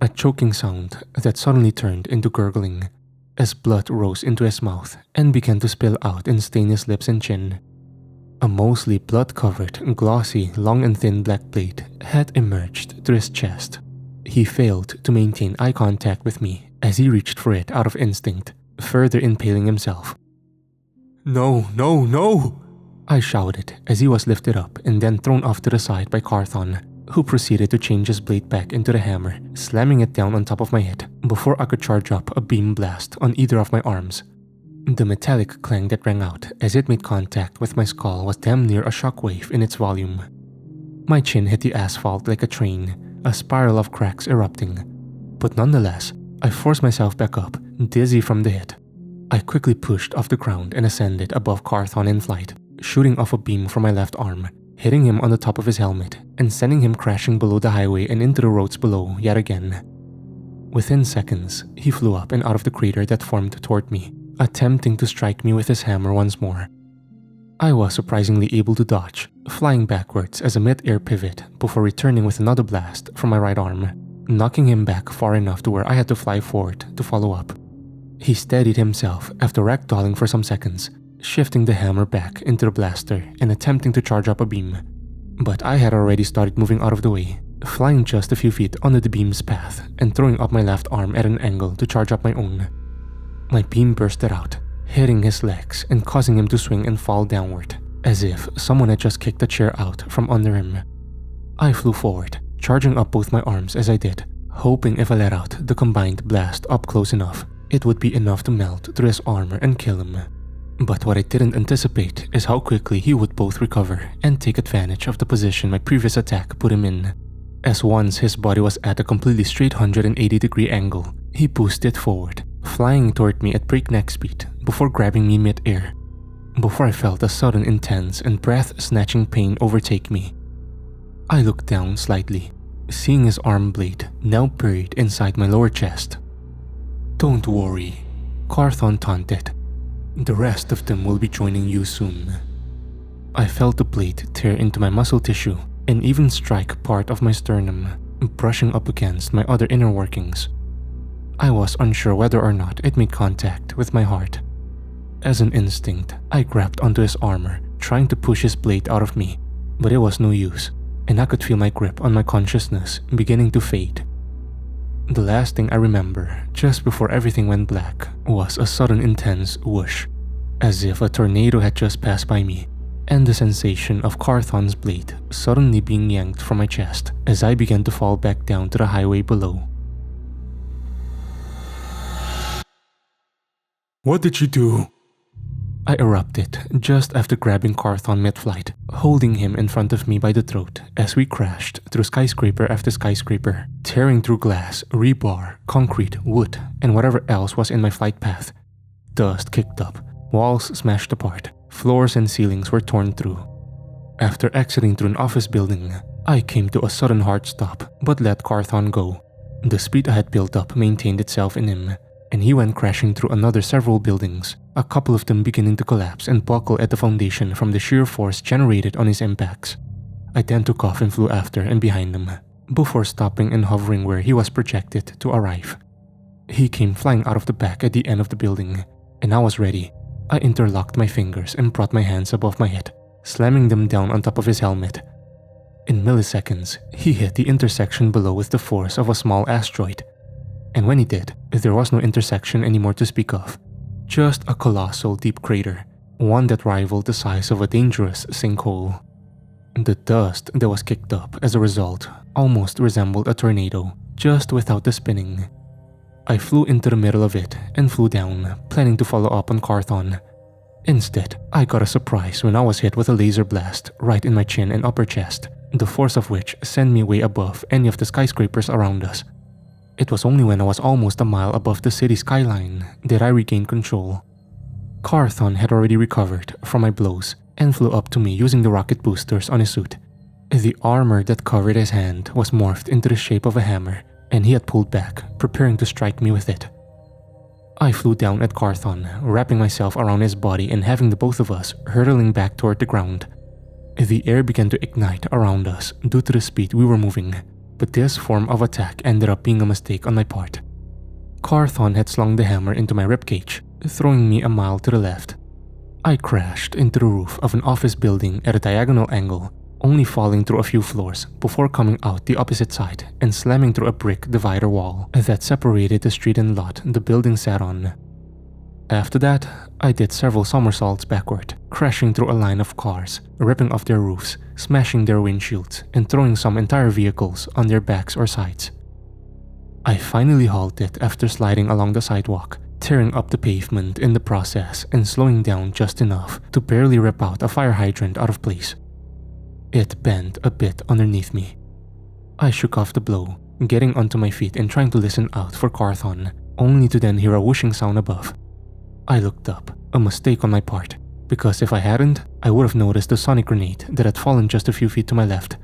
A choking sound that suddenly turned into gurgling as blood rose into his mouth and began to spill out and stain his lips and chin. A mostly blood-covered, glossy, long and thin black blade had emerged through his chest. He failed to maintain eye contact with me as he reached for it out of instinct, further impaling himself. No, no, no! I shouted as he was lifted up and then thrown off to the side by Carthon, who proceeded to change his blade back into the hammer, slamming it down on top of my head before I could charge up a beam blast on either of my arms. The metallic clang that rang out as it made contact with my skull was damn near a shockwave in its volume. My chin hit the asphalt like a train, a spiral of cracks erupting. But nonetheless, I forced myself back up, dizzy from the hit. I quickly pushed off the ground and ascended above Carthon in flight, shooting off a beam from my left arm, hitting him on the top of his helmet and sending him crashing below the highway and into the roads below yet again. Within seconds, he flew up and out of the crater that formed toward me, attempting to strike me with his hammer once more. I was surprisingly able to dodge, flying backwards as a mid-air pivot before returning with another blast from my right arm, knocking him back far enough to where I had to fly forward to follow up. He steadied himself after ragdolling for some seconds, shifting the hammer back into the blaster and attempting to charge up a beam. But I had already started moving out of the way, flying just a few feet under the beam's path and throwing up my left arm at an angle to charge up my own. My beam bursted out, hitting his legs and causing him to swing and fall downward, as if someone had just kicked a chair out from under him. I flew forward, charging up both my arms as I did, hoping if I let out the combined blast up close enough, it would be enough to melt through his armor and kill him. But what I didn't anticipate is how quickly he would both recover and take advantage of the position my previous attack put him in. As once his body was at a completely straight 180-degree angle, he boosted forward, flying toward me at breakneck speed before grabbing me mid-air. Before I felt a sudden intense and breath-snatching pain overtake me. I looked down slightly, seeing his arm blade now buried inside my lower chest. Don't worry, Carthon taunted. The rest of them will be joining you soon. I felt the blade tear into my muscle tissue and even strike part of my sternum, brushing up against my other inner workings. I was unsure whether or not it made contact with my heart. As an instinct, I grabbed onto his armor, trying to push his blade out of me, but it was no use, and I could feel my grip on my consciousness beginning to fade. The last thing I remember, just before everything went black, was a sudden intense whoosh, as if a tornado had just passed by me, and the sensation of Carthon's blade suddenly being yanked from my chest as I began to fall back down to the highway below. What did you do? I erupted just after grabbing Carthon mid-flight, holding him in front of me by the throat as we crashed through skyscraper after skyscraper, tearing through glass, rebar, concrete, wood, and whatever else was in my flight path. Dust kicked up, walls smashed apart, floors and ceilings were torn through. After exiting through an office building, I came to a sudden hard stop but let Carthon go. The speed I had built up maintained itself in him, and he went crashing through another several buildings, a couple of them beginning to collapse and buckle at the foundation from the sheer force generated on his impacts. I then took off and flew after and behind him, before stopping and hovering where he was projected to arrive. He came flying out of the back at the end of the building, and I was ready. I interlocked my fingers and brought my hands above my head, slamming them down on top of his helmet. In milliseconds, he hit the intersection below with the force of a small asteroid. And when he did, there was no intersection anymore to speak of. Just a colossal deep crater, one that rivaled the size of a dangerous sinkhole. The dust that was kicked up as a result almost resembled a tornado, just without the spinning. I flew into the middle of it and flew down, planning to follow up on Carthon. Instead, I got a surprise when I was hit with a laser blast right in my chin and upper chest, the force of which sent me way above any of the skyscrapers around us. It was only when I was almost a mile above the city skyline that I regained control. Carthon had already recovered from my blows and flew up to me using the rocket boosters on his suit. The armor that covered his hand was morphed into the shape of a hammer, and he had pulled back, preparing to strike me with it. I flew down at Carthon, wrapping myself around his body and having the both of us hurtling back toward the ground. The air began to ignite around us due to the speed we were moving, but this form of attack ended up being a mistake on my part. Carthon had slung the hammer into my ribcage, throwing me a mile to the left. I crashed into the roof of an office building at a diagonal angle, only falling through a few floors before coming out the opposite side and slamming through a brick divider wall that separated the street and lot the building sat on. After that, I did several somersaults backward, crashing through a line of cars, ripping off their roofs, smashing their windshields, and throwing some entire vehicles on their backs or sides. I finally halted after sliding along the sidewalk, tearing up the pavement in the process and slowing down just enough to barely rip out a fire hydrant out of place. It bent a bit underneath me. I shook off the blow, getting onto my feet and trying to listen out for Carthon, only to then hear a whooshing sound above. I looked up, a mistake on my part, because if I hadn't, I would have noticed the sonic grenade that had fallen just a few feet to my left.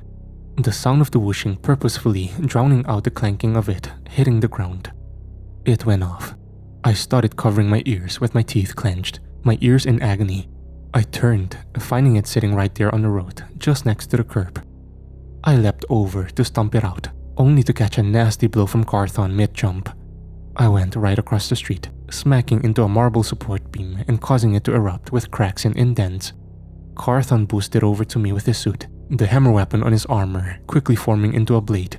The sound of the whooshing purposefully drowning out the clanking of it hitting the ground. It went off. I started covering my ears with my teeth clenched, my ears in agony. I turned, finding it sitting right there on the road, just next to the curb. I leapt over to stomp it out, only to catch a nasty blow from Carthon mid-jump. I went right across the street, smacking into a marble support beam and causing it to erupt with cracks and indents. Carthon boosted over to me with his suit, the hammer weapon on his armor quickly forming into a blade.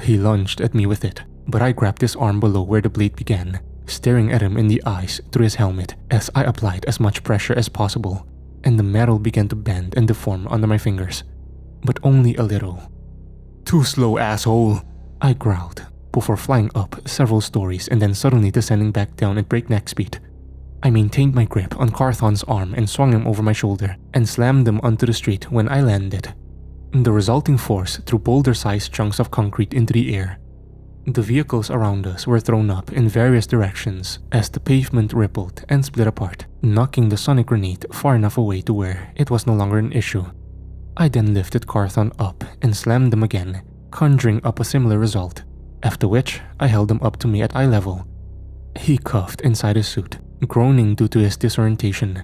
He lunged at me with it, but I grabbed his arm below where the blade began, staring at him in the eyes through his helmet as I applied as much pressure as possible, and the metal began to bend and deform under my fingers, but only a little. "Too slow, asshole," I growled, before flying up several stories and then suddenly descending back down at breakneck speed. I maintained my grip on Carthon's arm and swung him over my shoulder and slammed him onto the street when I landed. The resulting force threw boulder-sized chunks of concrete into the air. The vehicles around us were thrown up in various directions as the pavement rippled and split apart, knocking the sonic grenade far enough away to where it was no longer an issue. I then lifted Carthon up and slammed him again, conjuring up a similar result, after which I held him up to me at eye level. He coughed inside his suit, groaning due to his disorientation.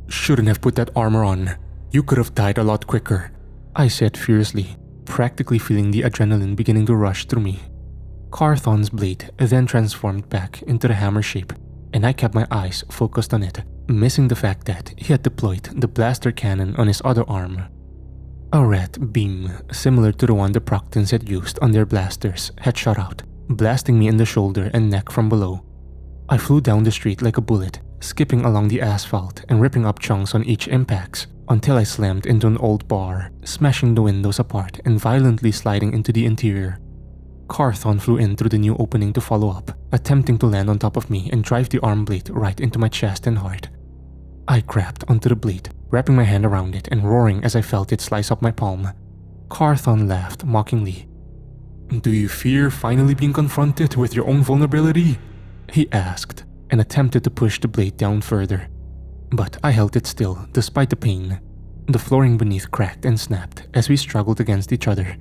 "Shouldn't have put that armor on. You could have died a lot quicker," I said furiously, practically feeling the adrenaline beginning to rush through me. Carthon's blade then transformed back into the hammer shape, and I kept my eyes focused on it, missing the fact that he had deployed the blaster cannon on his other arm. A red beam, similar to the one the Proctons had used on their blasters, had shot out, blasting me in the shoulder and neck from below. I flew down the street like a bullet, skipping along the asphalt and ripping up chunks on each impact, until I slammed into an old bar, smashing the windows apart and violently sliding into the interior. Carthon flew in through the new opening to follow up, attempting to land on top of me and drive the arm blade right into my chest and heart. I grabbed onto the blade, wrapping my hand around it and roaring as I felt it slice up my palm. Carthon laughed mockingly. "Do you fear finally being confronted with your own vulnerability?" he asked, and attempted to push the blade down further. But I held it still despite the pain. The flooring beneath cracked and snapped as we struggled against each other.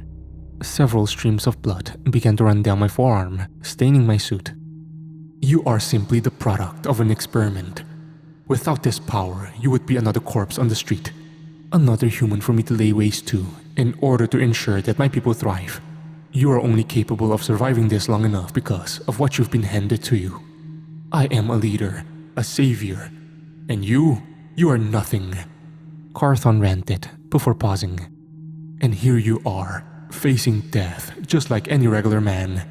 Several streams of blood began to run down my forearm, staining my suit. "You are simply the product of an experiment. Without this power, you would be another corpse on the street. Another human for me to lay waste to in order to ensure that my people thrive. You are only capable of surviving this long enough because of what you've been handed to you. I am a leader, a savior, and you are nothing." Carthon ranted before pausing. "And here you are, facing death just like any regular man."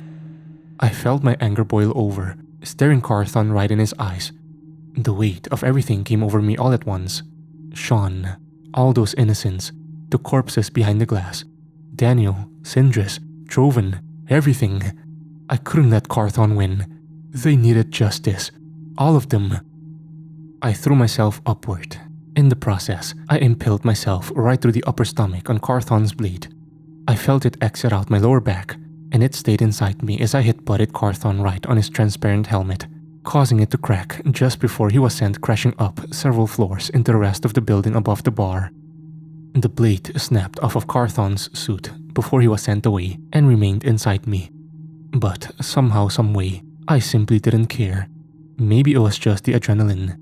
I felt my anger boil over, staring Carthon right in his eyes. The weight of everything came over me all at once. Sean, all those innocents, the corpses behind the glass, Daniel, Sindris, Troven, everything. I couldn't let Carthon win. They needed justice, all of them. I threw myself upward. In the process, I impaled myself right through the upper stomach on Carthon's blade. I felt it exit out my lower back, and it stayed inside me as I hit butted Carthon right on his transparent helmet, causing it to crack just before he was sent crashing up several floors into the rest of the building above the bar. The blade snapped off of Carthon's suit before he was sent away and remained inside me. But somehow, someway, I simply didn't care. Maybe it was just the adrenaline.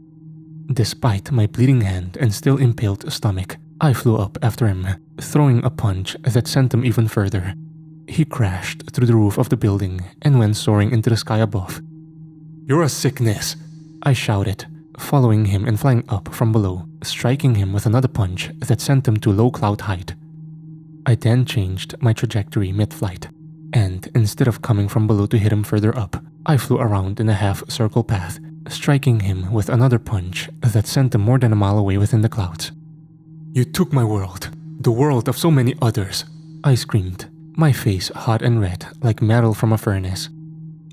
Despite my bleeding hand and still impaled stomach, I flew up after him, throwing a punch that sent him even further. He crashed through the roof of the building and went soaring into the sky above. "You're a sickness," I shouted, following him and flying up from below, striking him with another punch that sent him to low cloud height. I then changed my trajectory mid-flight, and instead of coming from below to hit him further up, I flew around in a half-circle path, striking him with another punch that sent him more than a mile away within the clouds. "You took my world, the world of so many others," I screamed, my face hot and red like metal from a furnace.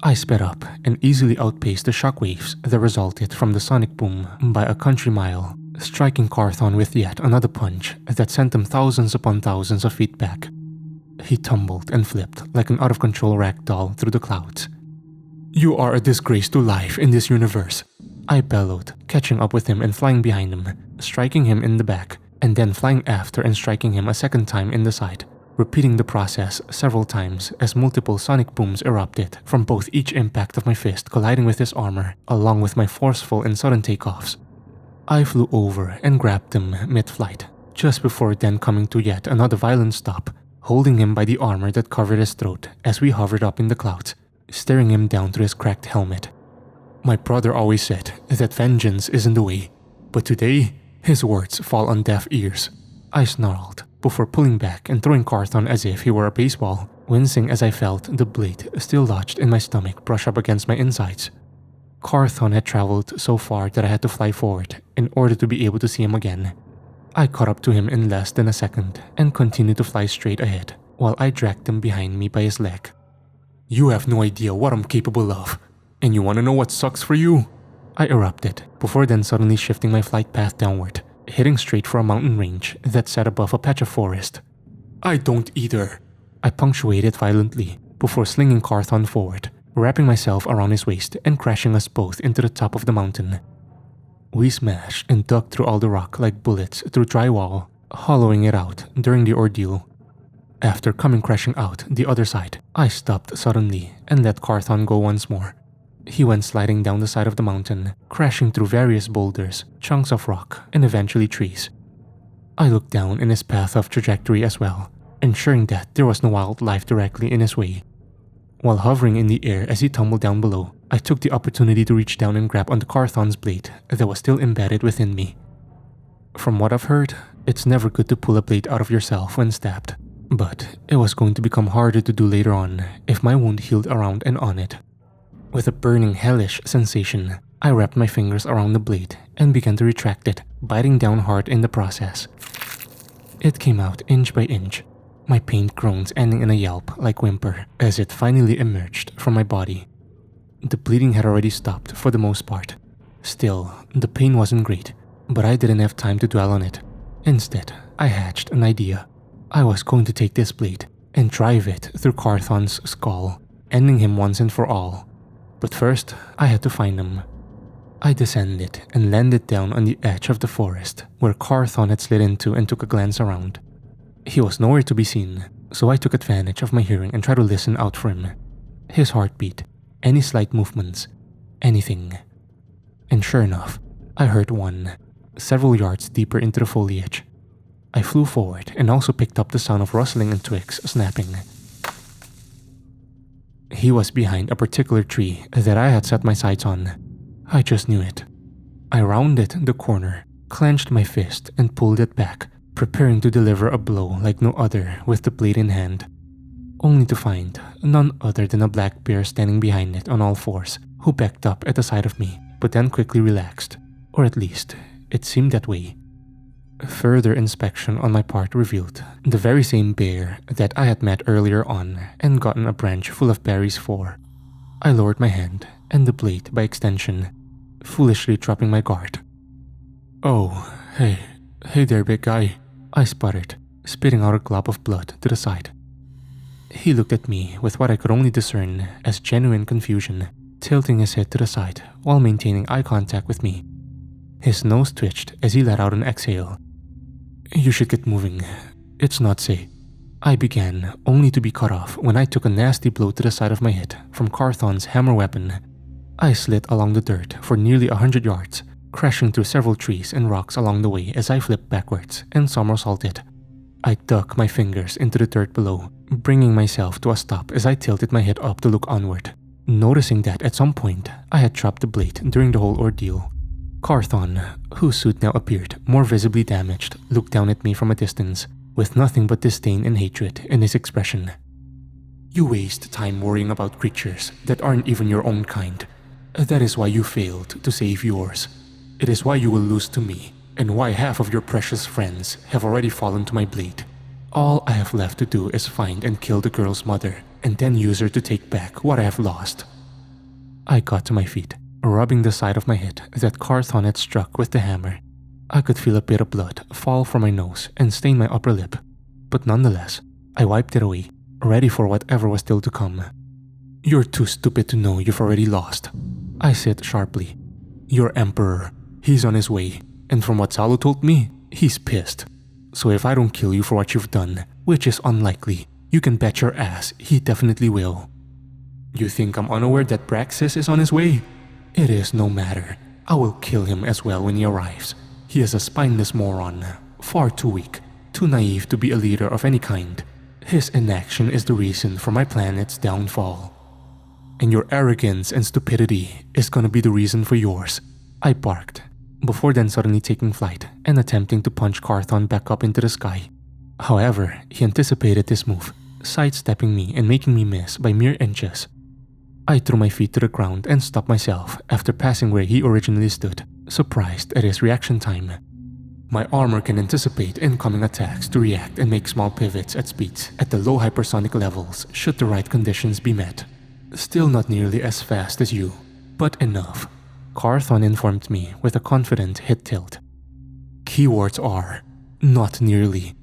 I sped up and easily outpaced the shockwaves that resulted from the sonic boom by a country mile, striking Carthon with yet another punch that sent him thousands upon thousands of feet back. He tumbled and flipped like an out-of-control ragdoll through the clouds. "You are a disgrace to life in this universe," I bellowed, catching up with him and flying behind him, striking him in the back, and then flying after and striking him a second time in the side, repeating the process several times as multiple sonic booms erupted from both each impact of my fist colliding with his armor, along with my forceful and sudden takeoffs. I flew over and grabbed him mid-flight, just before then coming to yet another violent stop, holding him by the armor that covered his throat as we hovered up in the clouds, staring him down through his cracked helmet. My brother always said that vengeance isn't the way, but today, his words fall on deaf ears. I snarled, before pulling back and throwing Carthon as if he were a baseball, wincing as I felt the blade still lodged in my stomach brush up against my insides. Carthon had traveled so far that I had to fly forward in order to be able to see him again. I caught up to him in less than a second and continued to fly straight ahead while I dragged him behind me by his leg. "You have no idea what I'm capable of, and you want to know what sucks for you?" I erupted, before then suddenly shifting my flight path downward, heading straight for a mountain range that sat above a patch of forest. "I don't either," I punctuated violently, before slinging Carthon forward, wrapping myself around his waist and crashing us both into the top of the mountain. We smashed and dug through all the rock like bullets through drywall, hollowing it out during the ordeal. After coming crashing out the other side, I stopped suddenly and let Carthon go once more. He went sliding down the side of the mountain, crashing through various boulders, chunks of rock, and eventually trees. I looked down in his path of trajectory as well, ensuring that there was no wildlife directly in his way. While hovering in the air as he tumbled down below, I took the opportunity to reach down and grab onto Carthon's blade that was still embedded within me. From what I've heard, it's never good to pull a blade out of yourself when stabbed, but it was going to become harder to do later on if my wound healed around and on it. With a burning hellish sensation, I wrapped my fingers around the blade and began to retract it, biting down hard in the process. It came out inch by inch, my pained groans ending in a yelp-like whimper as it finally emerged from my body. The bleeding had already stopped for the most part. Still, the pain wasn't great, but I didn't have time to dwell on it. Instead, I hatched an idea. I was going to take this blade and drive it through Carthon's skull, ending him once and for all. But first, I had to find him. I descended and landed down on the edge of the forest where Carthon had slid into and took a glance around. He was nowhere to be seen, so I took advantage of my hearing and tried to listen out for him. His heartbeat, any slight movements, anything. And sure enough, I heard one, several yards deeper into the foliage. I flew forward and also picked up the sound of rustling and twigs snapping. He was behind a particular tree that I had set my sights on. I just knew it. I rounded the corner, clenched my fist and pulled it back, preparing to deliver a blow like no other with the blade in hand, only to find none other than a black bear standing behind it on all fours, who backed up at the sight of me, but then quickly relaxed, or at least, it seemed that way. Further inspection on my part revealed the very same bear that I had met earlier on and gotten a branch full of berries for. I lowered my hand, and the blade by extension, foolishly dropping my guard. "Oh, hey there big guy," I sputtered, spitting out a glob of blood to the side. He looked at me with what I could only discern as genuine confusion, tilting his head to the side while maintaining eye contact with me. His nose twitched as he let out an exhale. "You should get moving. It's not safe." I began, only to be cut off when I took a nasty blow to the side of my head from Carthon's hammer weapon. I slid along the dirt for nearly 100 yards, crashing through several trees and rocks along the way as I flipped backwards and somersaulted. I dug my fingers into the dirt below, bringing myself to a stop as I tilted my head up to look onward, noticing that at some point I had dropped the blade during the whole ordeal. Carthon, whose suit now appeared more visibly damaged, looked down at me from a distance, with nothing but disdain and hatred in his expression. "You waste time worrying about creatures that aren't even your own kind. That is why you failed to save yours. It is why you will lose to me, and why half of your precious friends have already fallen to my blade. All I have left to do is find and kill the girl's mother, and then use her to take back what I have lost." I got to my feet, rubbing the side of my head that Carthon had struck with the hammer. I could feel a bit of blood fall from my nose and stain my upper lip, but nonetheless, I wiped it away, ready for whatever was still to come. "You're too stupid to know you've already lost," I said sharply. "Your emperor, he's on his way, and from what Salo told me, he's pissed. So if I don't kill you for what you've done, which is unlikely, you can bet your ass he definitely will." "You think I'm unaware that Praxis is on his way? It is no matter. I will kill him as well when he arrives. He is a spineless moron, far too weak, too naive to be a leader of any kind. His inaction is the reason for my planet's downfall. And your arrogance and stupidity is gonna be the reason for yours," I barked, before then suddenly taking flight and attempting to punch Carthon back up into the sky. However, he anticipated this move, sidestepping me and making me miss by mere inches. I threw my feet to the ground and stopped myself after passing where he originally stood, surprised at his reaction time. My armor can anticipate incoming attacks to react and make small pivots at speeds at the low hypersonic levels should the right conditions be met. "Still not nearly as fast as you, but enough," Carthon informed me with a confident head tilt. "Keywords are, not nearly,"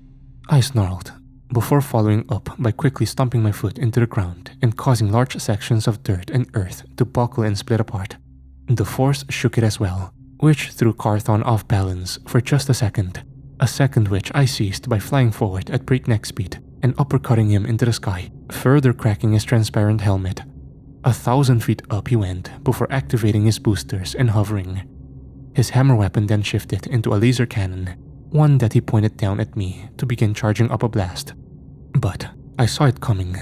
I snarled, before following up by quickly stomping my foot into the ground and causing large sections of dirt and earth to buckle and split apart. The force shook it as well, which threw Carthon off balance for just a second which I seized by flying forward at breakneck speed and uppercutting him into the sky, further cracking his transparent helmet. 1,000 feet up he went before activating his boosters and hovering. His hammer weapon then shifted into a laser cannon, one that he pointed down at me to begin charging up a blast. But I saw it coming,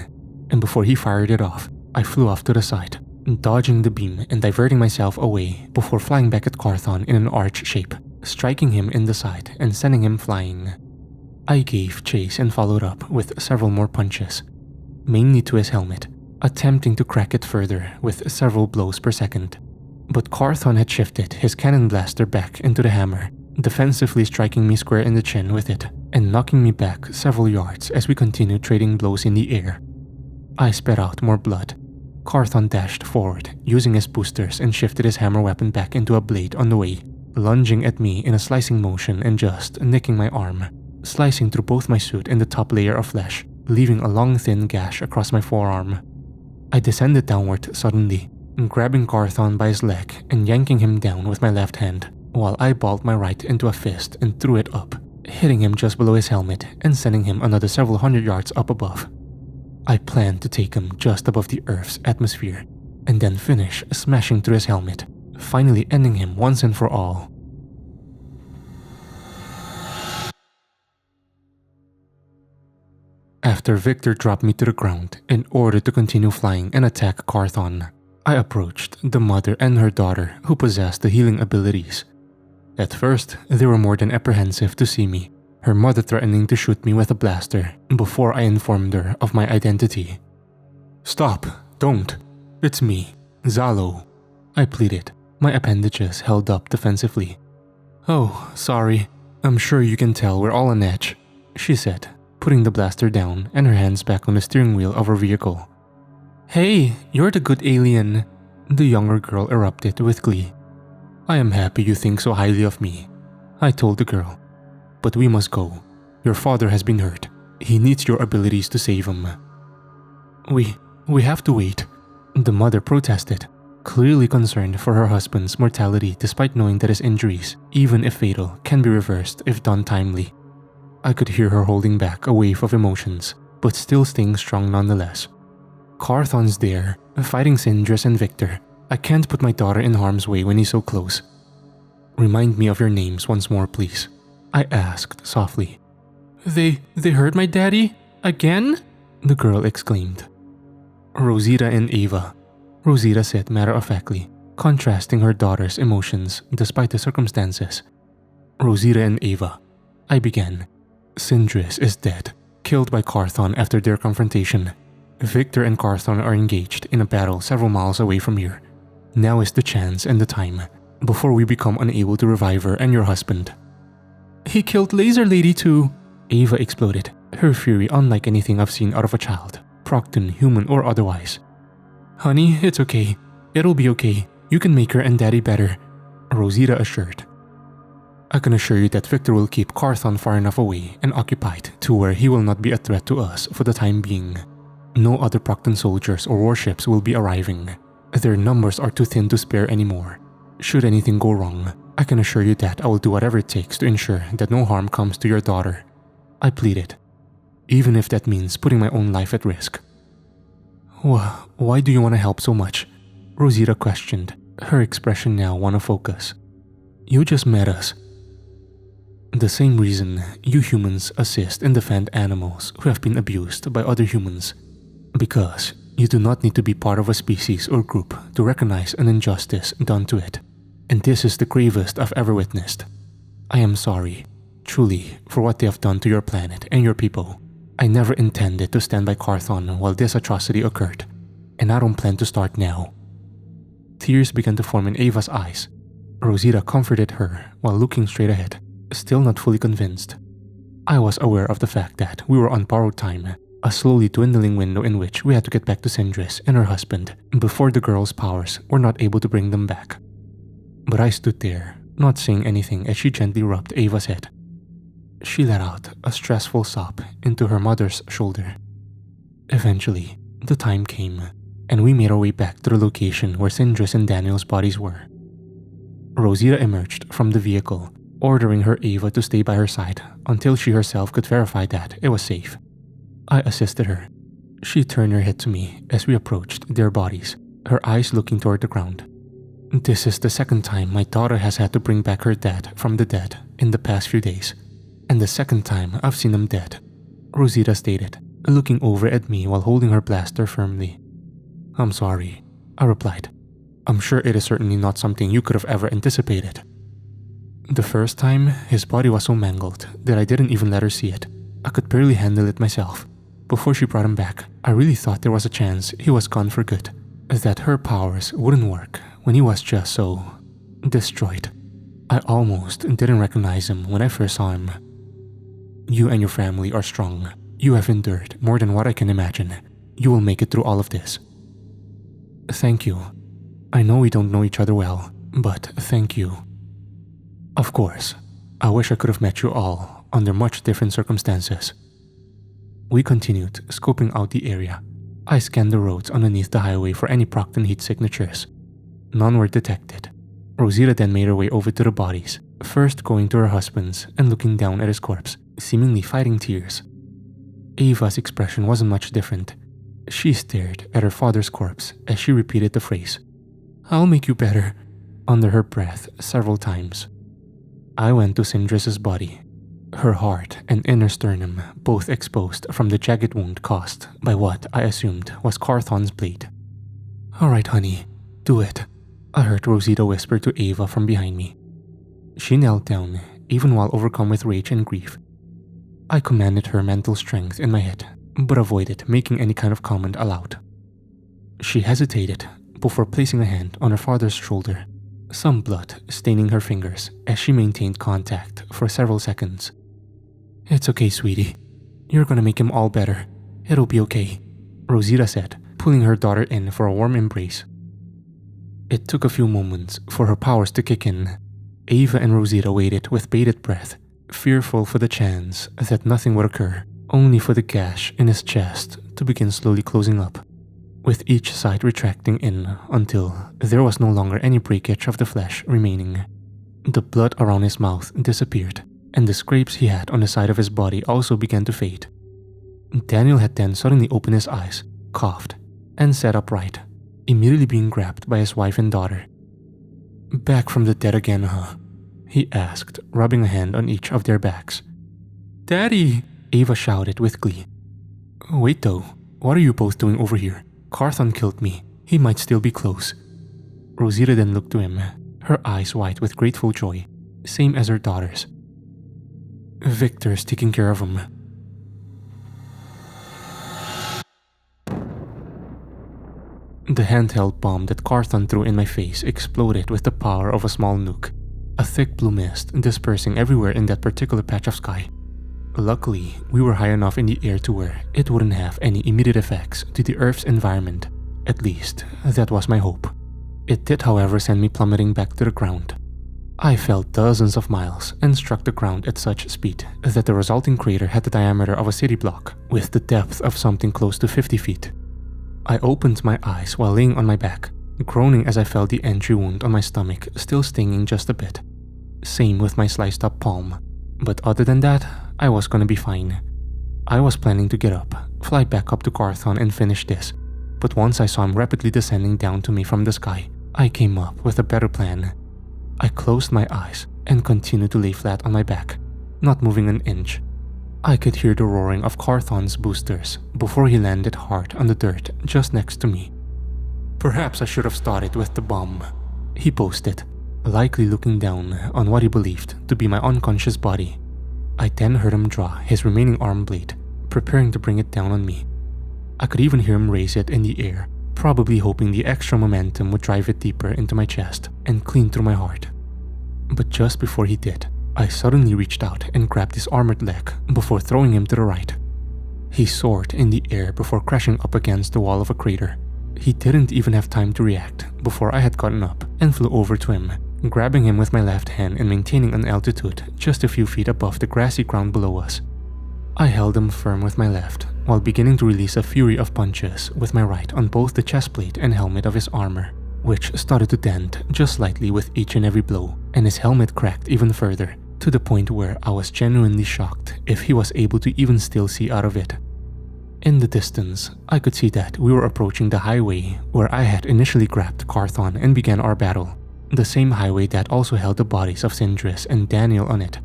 and before he fired it off, I flew off to the side, dodging the beam and diverting myself away before flying back at Carthon in an arch shape, striking him in the side and sending him flying. I gave chase and followed up with several more punches, mainly to his helmet, attempting to crack it further with several blows per second. But Carthon had shifted his cannon blaster back into the hammer, defensively striking me square in the chin with it and knocking me back several yards as we continued trading blows in the air. I spat out more blood. Carthon dashed forward, using his boosters, and shifted his hammer weapon back into a blade on the way, lunging at me in a slicing motion and just nicking my arm, slicing through both my suit and the top layer of flesh, leaving a long thin gash across my forearm. I descended downward suddenly, grabbing Carthon by his leg and yanking him down with my left hand, while I balled my right into a fist and threw it up, hitting him just below his helmet and sending him another several hundred yards up above. I planned to take him just above the Earth's atmosphere, and then finish smashing through his helmet, finally ending him once and for all. After Victor dropped me to the ground in order to continue flying and attack Carthon, I approached the mother and her daughter who possessed the healing abilities. At first, they were more than apprehensive to see me, her mother threatening to shoot me with a blaster before I informed her of my identity. "Stop, don't. It's me, Zalo," I pleaded, my appendages held up defensively. "Oh, sorry. I'm sure you can tell we're all on edge," she said, putting the blaster down and her hands back on the steering wheel of her vehicle. "Hey, you're the good alien," the younger girl erupted with glee. "I am happy you think so highly of me," I told the girl. "But we must go. Your father has been hurt. He needs your abilities to save him." We have to wait," the mother protested, clearly concerned for her husband's mortality despite knowing that his injuries, even if fatal, can be reversed if done timely. I could hear her holding back a wave of emotions, but still staying strong nonetheless. "Carthon's there, fighting Sindris and Victor. I can't put my daughter in harm's way when he's so close." "Remind me of your names once more, please," I asked softly. They hurt my daddy? Again?" the girl exclaimed. "Rosita and Ava," Rosita said matter-of-factly, contrasting her daughter's emotions despite the circumstances. "Rosita and Ava," I began. "Sindris is dead, killed by Carthon after their confrontation. Victor and Carthon are engaged in a battle several miles away from here. Now is the chance and the time, before we become unable to revive her and your husband." "He killed Laser Lady too," Ava exploded, her fury unlike anything I've seen out of a child, Procton, human or otherwise. "Honey, it's okay. It'll be okay. You can make her and Daddy better," Rosita assured. "I can assure you that Victor will keep Carthon far enough away and occupied to where he will not be a threat to us for the time being. No other Procton soldiers or warships will be arriving. Their numbers are too thin to spare anymore. Should anything go wrong, I can assure you that I will do whatever it takes to ensure that no harm comes to your daughter," I pleaded, "even if that means putting my own life at risk." Why do you want to help so much?" Rosita questioned, her expression now one of focus. "You just met us." "The same reason you humans assist and defend animals who have been abused by other humans. Because you do not need to be part of a species or group to recognize an injustice done to it. And this is the gravest I've ever witnessed. I am sorry, truly, for what they have done to your planet and your people. I never intended to stand by Carthon while this atrocity occurred, and I don't plan to start now." Tears began to form in Ava's eyes. Rosita comforted her while looking straight ahead, still not fully convinced. I was aware of the fact that we were on borrowed time, a slowly dwindling window in which we had to get back to Sindris and her husband before the girl's powers were not able to bring them back. But I stood there, not saying anything as she gently rubbed Ava's head. She let out a stressful sob into her mother's shoulder. Eventually, the time came, and we made our way back to the location where Sindris and Daniel's bodies were. Rosita emerged from the vehicle, ordering her Ava to stay by her side until she herself could verify that it was safe. I assisted her. She turned her head to me as we approached their bodies, her eyes looking toward the ground. "This is the second time my daughter has had to bring back her dad from the dead in the past few days. And the second time I've seen him dead," Rosita stated, looking over at me while holding her blaster firmly. "I'm sorry," I replied. "I'm sure it is certainly not something you could have ever anticipated." "The first time, his body was so mangled that I didn't even let her see it. I could barely handle it myself. Before she brought him back, I really thought there was a chance he was gone for good, that her powers wouldn't work when he was just so destroyed. I almost didn't recognize him when I first saw him. You and your family are strong. You have endured more than what I can imagine. You will make it through all of this." "Thank you. I know we don't know each other well, but thank you." "Of course. I wish I could have met you all under much different circumstances." We continued, scoping out the area. I scanned the roads underneath the highway for any Procton heat signatures. None were detected. Rosita then made her way over to the bodies, first going to her husband's and looking down at his corpse, seemingly fighting tears. Ava's expression wasn't much different. She stared at her father's corpse as she repeated the phrase, "I'll make you better," under her breath several times. I went to Sindris's body, her heart and inner sternum both exposed from the jagged wound caused by what I assumed was Carthon's blade. "All right, honey, do it," I heard Rosita whisper to Ava from behind me. She knelt down, even while overcome with rage and grief. I commanded her mental strength in my head, but avoided making any kind of comment aloud. She hesitated before placing a hand on her father's shoulder, some blood staining her fingers as she maintained contact for several seconds. "It's okay, sweetie. You're gonna make him all better. It'll be okay," Rosita said, pulling her daughter in for a warm embrace. It took a few moments for her powers to kick in. Ava and Rosita waited with bated breath, fearful for the chance that nothing would occur, only for the gash in his chest to begin slowly closing up, with each side retracting in until there was no longer any breakage of the flesh remaining. The blood around his mouth disappeared, and the scrapes he had on the side of his body also began to fade. Daniel had then suddenly opened his eyes, coughed, and sat upright, immediately being grabbed by his wife and daughter. "Back from the dead again, huh?" he asked, rubbing a hand on each of their backs. "Daddy!" Ava shouted with glee. "Wait though, what are you both doing over here? Carthon killed me. He might still be close." Rosita then looked to him, her eyes wide with grateful joy, same as her daughter's. "Victor's taking care of him." The handheld bomb that Carthon threw in my face exploded with the power of a small nuke, a thick blue mist dispersing everywhere in that particular patch of sky. Luckily, we were high enough in the air to where it wouldn't have any immediate effects to the Earth's environment. At least, that was my hope. It did, however, send me plummeting back to the ground. I fell dozens of miles and struck the ground at such speed that the resulting crater had the diameter of a city block, with the depth of something close to 50 feet. I opened my eyes while laying on my back, groaning as I felt the entry wound on my stomach still stinging just a bit. Same with my sliced up palm. But other than that, I was gonna be fine. I was planning to get up, fly back up to Carthon and finish this, but once I saw him rapidly descending down to me from the sky, I came up with a better plan. I closed my eyes and continued to lay flat on my back, not moving an inch. I could hear the roaring of Carthon's boosters before he landed hard on the dirt just next to me. "Perhaps I should have started with the bomb," he boasted, likely looking down on what he believed to be my unconscious body. I then heard him draw his remaining arm blade, preparing to bring it down on me. I could even hear him raise it in the air, probably hoping the extra momentum would drive it deeper into my chest and clean through my heart. But just before he did, I suddenly reached out and grabbed his armored leg before throwing him to the right. He soared in the air before crashing up against the wall of a crater. He didn't even have time to react before I had gotten up and flew over to him, grabbing him with my left hand and maintaining an altitude just a few feet above the grassy ground below us. I held him firm with my left, while beginning to release a fury of punches with my right on both the chest plate and helmet of his armor, which started to dent just slightly with each and every blow, and his helmet cracked even further, to the point where I was genuinely shocked if he was able to even still see out of it. In the distance, I could see that we were approaching the highway where I had initially grabbed Carthon and began our battle, the same highway that also held the bodies of Sindris and Daniel on it.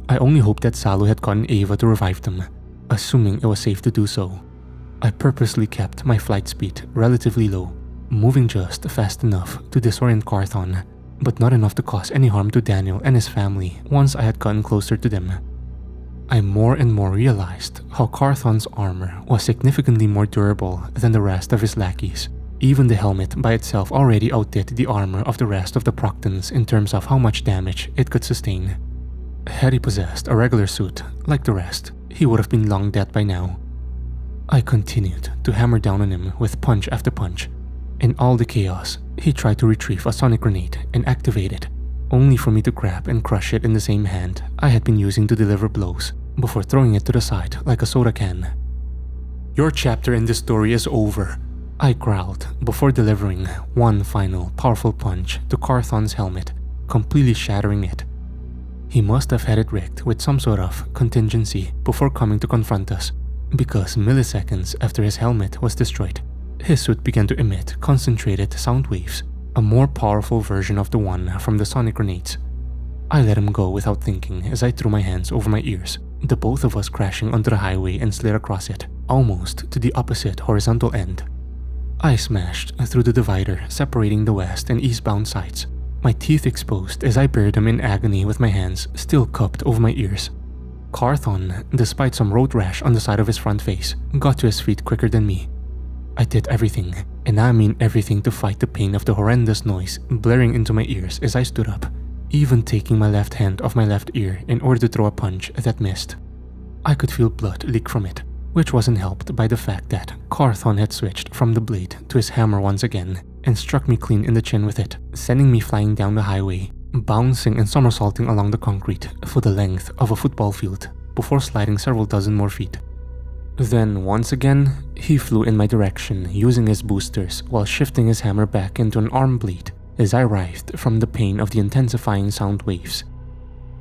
I only hoped that Salo had gotten Ava to revive them, assuming it was safe to do so. I purposely kept my flight speed relatively low, moving just fast enough to disorient Carthon, but not enough to cause any harm to Daniel and his family once I had gotten closer to them. I more and more realized how Carthon's armor was significantly more durable than the rest of his lackeys. Even the helmet by itself already outdid the armor of the rest of the Proctons in terms of how much damage it could sustain. Had he possessed a regular suit like the rest, he would have been long dead by now. I continued to hammer down on him with punch after punch. In all the chaos, he tried to retrieve a sonic grenade and activate it, only for me to grab and crush it in the same hand I had been using to deliver blows, before throwing it to the side like a soda can. "Your chapter in this story is over," I growled before delivering one final powerful punch to Carthon's helmet, completely shattering it. He must have had it rigged with some sort of contingency before coming to confront us, because milliseconds after his helmet was destroyed, his suit began to emit concentrated sound waves, a more powerful version of the one from the sonic grenades. I let him go without thinking as I threw my hands over my ears, the both of us crashing onto the highway and slid across it, almost to the opposite horizontal end. I smashed through the divider separating the west and eastbound sides, my teeth exposed as I buried him in agony with my hands still cupped over my ears. Carthon, despite some road rash on the side of his front face, got to his feet quicker than me. I did everything, and I mean everything, to fight the pain of the horrendous noise blaring into my ears as I stood up, even taking my left hand off my left ear in order to throw a punch that missed. I could feel blood leak from it, which wasn't helped by the fact that Carthon had switched from the blade to his hammer once again and struck me clean in the chin with it, sending me flying down the highway, bouncing and somersaulting along the concrete for the length of a football field before sliding several dozen more feet. Then, once again, he flew in my direction using his boosters while shifting his hammer back into an arm blade as I writhed from the pain of the intensifying sound waves.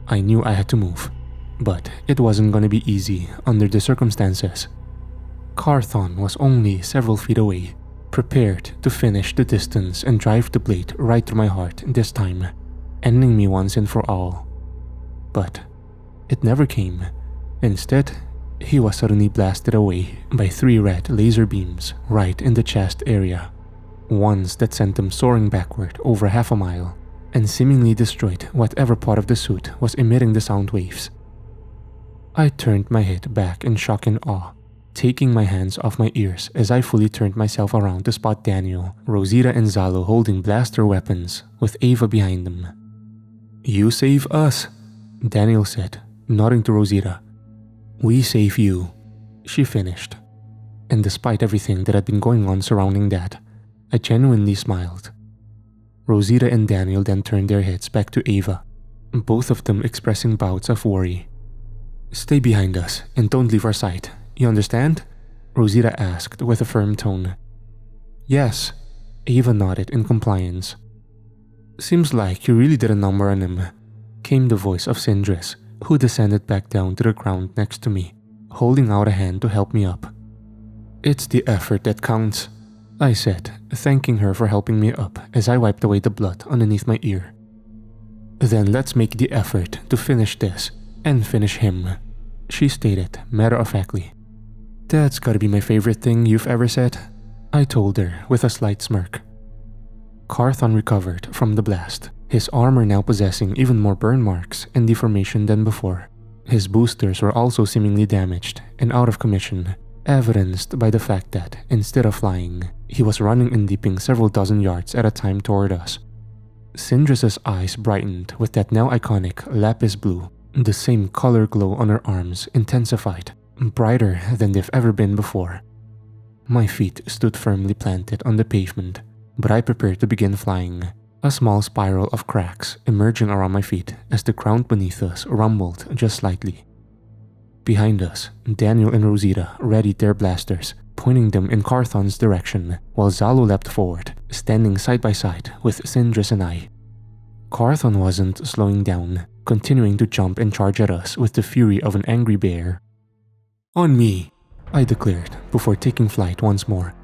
I knew I had to move, but it wasn't going to be easy under the circumstances. Carthon was only several feet away, prepared to finish the distance and drive the blade right through my heart this time, ending me once and for all. But it never came. Instead, he was suddenly blasted away by 3 red laser beams right in the chest area, ones that sent him soaring backward over half a mile and seemingly destroyed whatever part of the suit was emitting the sound waves. I turned my head back in shock and awe, taking my hands off my ears as I fully turned myself around to spot Daniel, Rosita, and Zalo holding blaster weapons with Ava behind them. "You save us," Daniel said, nodding to Rosita. "We save you," she finished. And despite everything that had been going on surrounding that, I genuinely smiled. Rosita and Daniel then turned their heads back to Ava, both of them expressing bouts of worry. "Stay behind us and don't leave our sight, you understand?" Rosita asked with a firm tone. "Yes," Ava nodded in compliance. "Seems like you really did a number on him," came the voice of Sindris, who descended back down to the ground next to me, holding out a hand to help me up. "It's the effort that counts," I said, thanking her for helping me up as I wiped away the blood underneath my ear. "Then let's make the effort to finish this, and finish him," she stated matter-of-factly. "That's gotta be my favorite thing you've ever said," I told her with a slight smirk. Carthon recovered from the blast, his armor now possessing even more burn marks and deformation than before. His boosters were also seemingly damaged and out of commission, evidenced by the fact that, instead of flying, he was running and leaping several dozen yards at a time toward us. Sindris's eyes brightened with that now iconic lapis blue, the same color glow on her arms intensified, brighter than they've ever been before. My feet stood firmly planted on the pavement, but I prepared to begin flying, a small spiral of cracks emerging around my feet as the ground beneath us rumbled just slightly. Behind us, Daniel and Rosita readied their blasters, pointing them in Carthon's direction, while Zalo leapt forward, standing side by side with Sindris and I. Carthon wasn't slowing down, continuing to jump and charge at us with the fury of an angry bear. "On me," I declared before taking flight once more,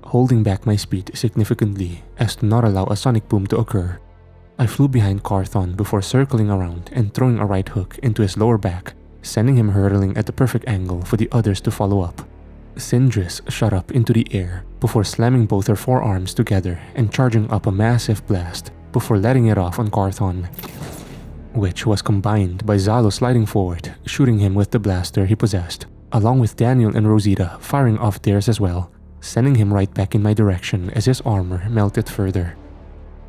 holding back my speed significantly as to not allow a sonic boom to occur. I flew behind Carthon before circling around and throwing a right hook into his lower back, sending him hurtling at the perfect angle for the others to follow up. Sindris shot up into the air before slamming both her forearms together and charging up a massive blast before letting it off on Carthon, which was combined by Zalo sliding forward, shooting him with the blaster he possessed, along with Daniel and Rosita firing off theirs as well, sending him right back in my direction as his armor melted further.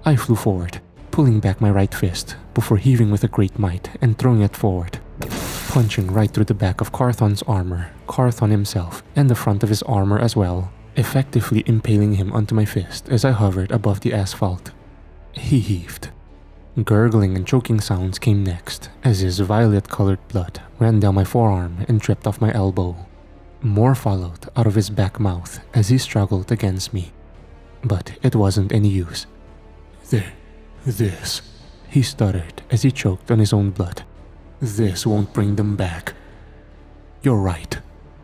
I flew forward, pulling back my right fist before heaving with a great might and throwing it forward, punching right through the back of Carthon's armor, Carthon himself, and the front of his armor as well, effectively impaling him onto my fist as I hovered above the asphalt. He heaved. Gurgling and choking sounds came next as his violet-colored blood ran down my forearm and dripped off my elbow. More followed out of his back mouth as he struggled against me. But it wasn't any use. This, he stuttered as he choked on his own blood. "This won't bring them back." "You're right,"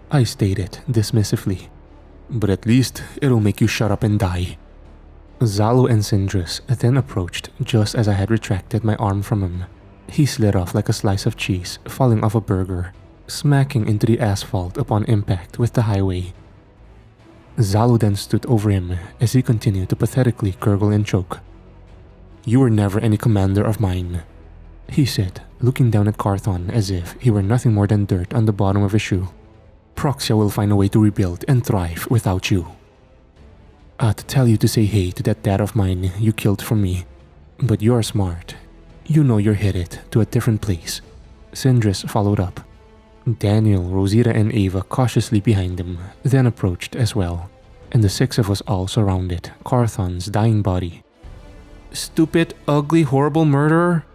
I stated dismissively. "But at least it'll make you shut up and die." Zalo and Sindris then approached just as I had retracted my arm from him. He slid off like a slice of cheese falling off a burger, smacking into the asphalt upon impact with the highway. Zalo then stood over him as he continued to pathetically gurgle and choke. "You were never any commander of mine," he said, looking down at Carthon as if he were nothing more than dirt on the bottom of his shoe. "Proxia will find a way to rebuild and thrive without you. I'd tell you to say hey to that dad of mine you killed for me, but you're smart. You know you're headed to a different place." Sindris followed up. Daniel, Rosita, and Ava cautiously behind him, then approached as well, and the 6 of us all surrounded Carthon's dying body. "Stupid, ugly, horrible murderer!"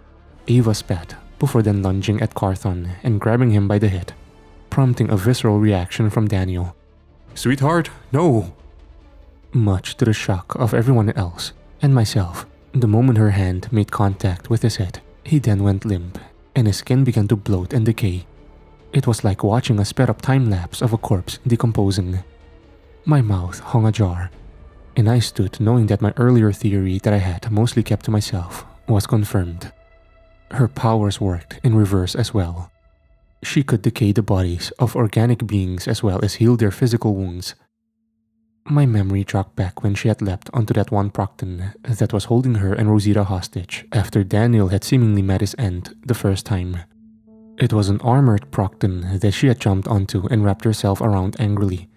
Ava spat, before then lunging at Carthon and grabbing him by the head. prompting a visceral reaction from Daniel. "Sweetheart, no!" Much to the shock of everyone else and myself, the moment her hand made contact with his head, he then went limp, and his skin began to bloat and decay. It was like watching a sped-up time-lapse of a corpse decomposing. My mouth hung ajar, and I stood knowing that my earlier theory that I had mostly kept to myself was confirmed. Her powers worked in reverse as well. She could decay the bodies of organic beings as well as heal their physical wounds. My memory jogged back when she had leapt onto that one Procton that was holding her and Rosita hostage after Daniel had seemingly met his end the first time. It was an armored Procton that she had jumped onto and wrapped herself around angrily,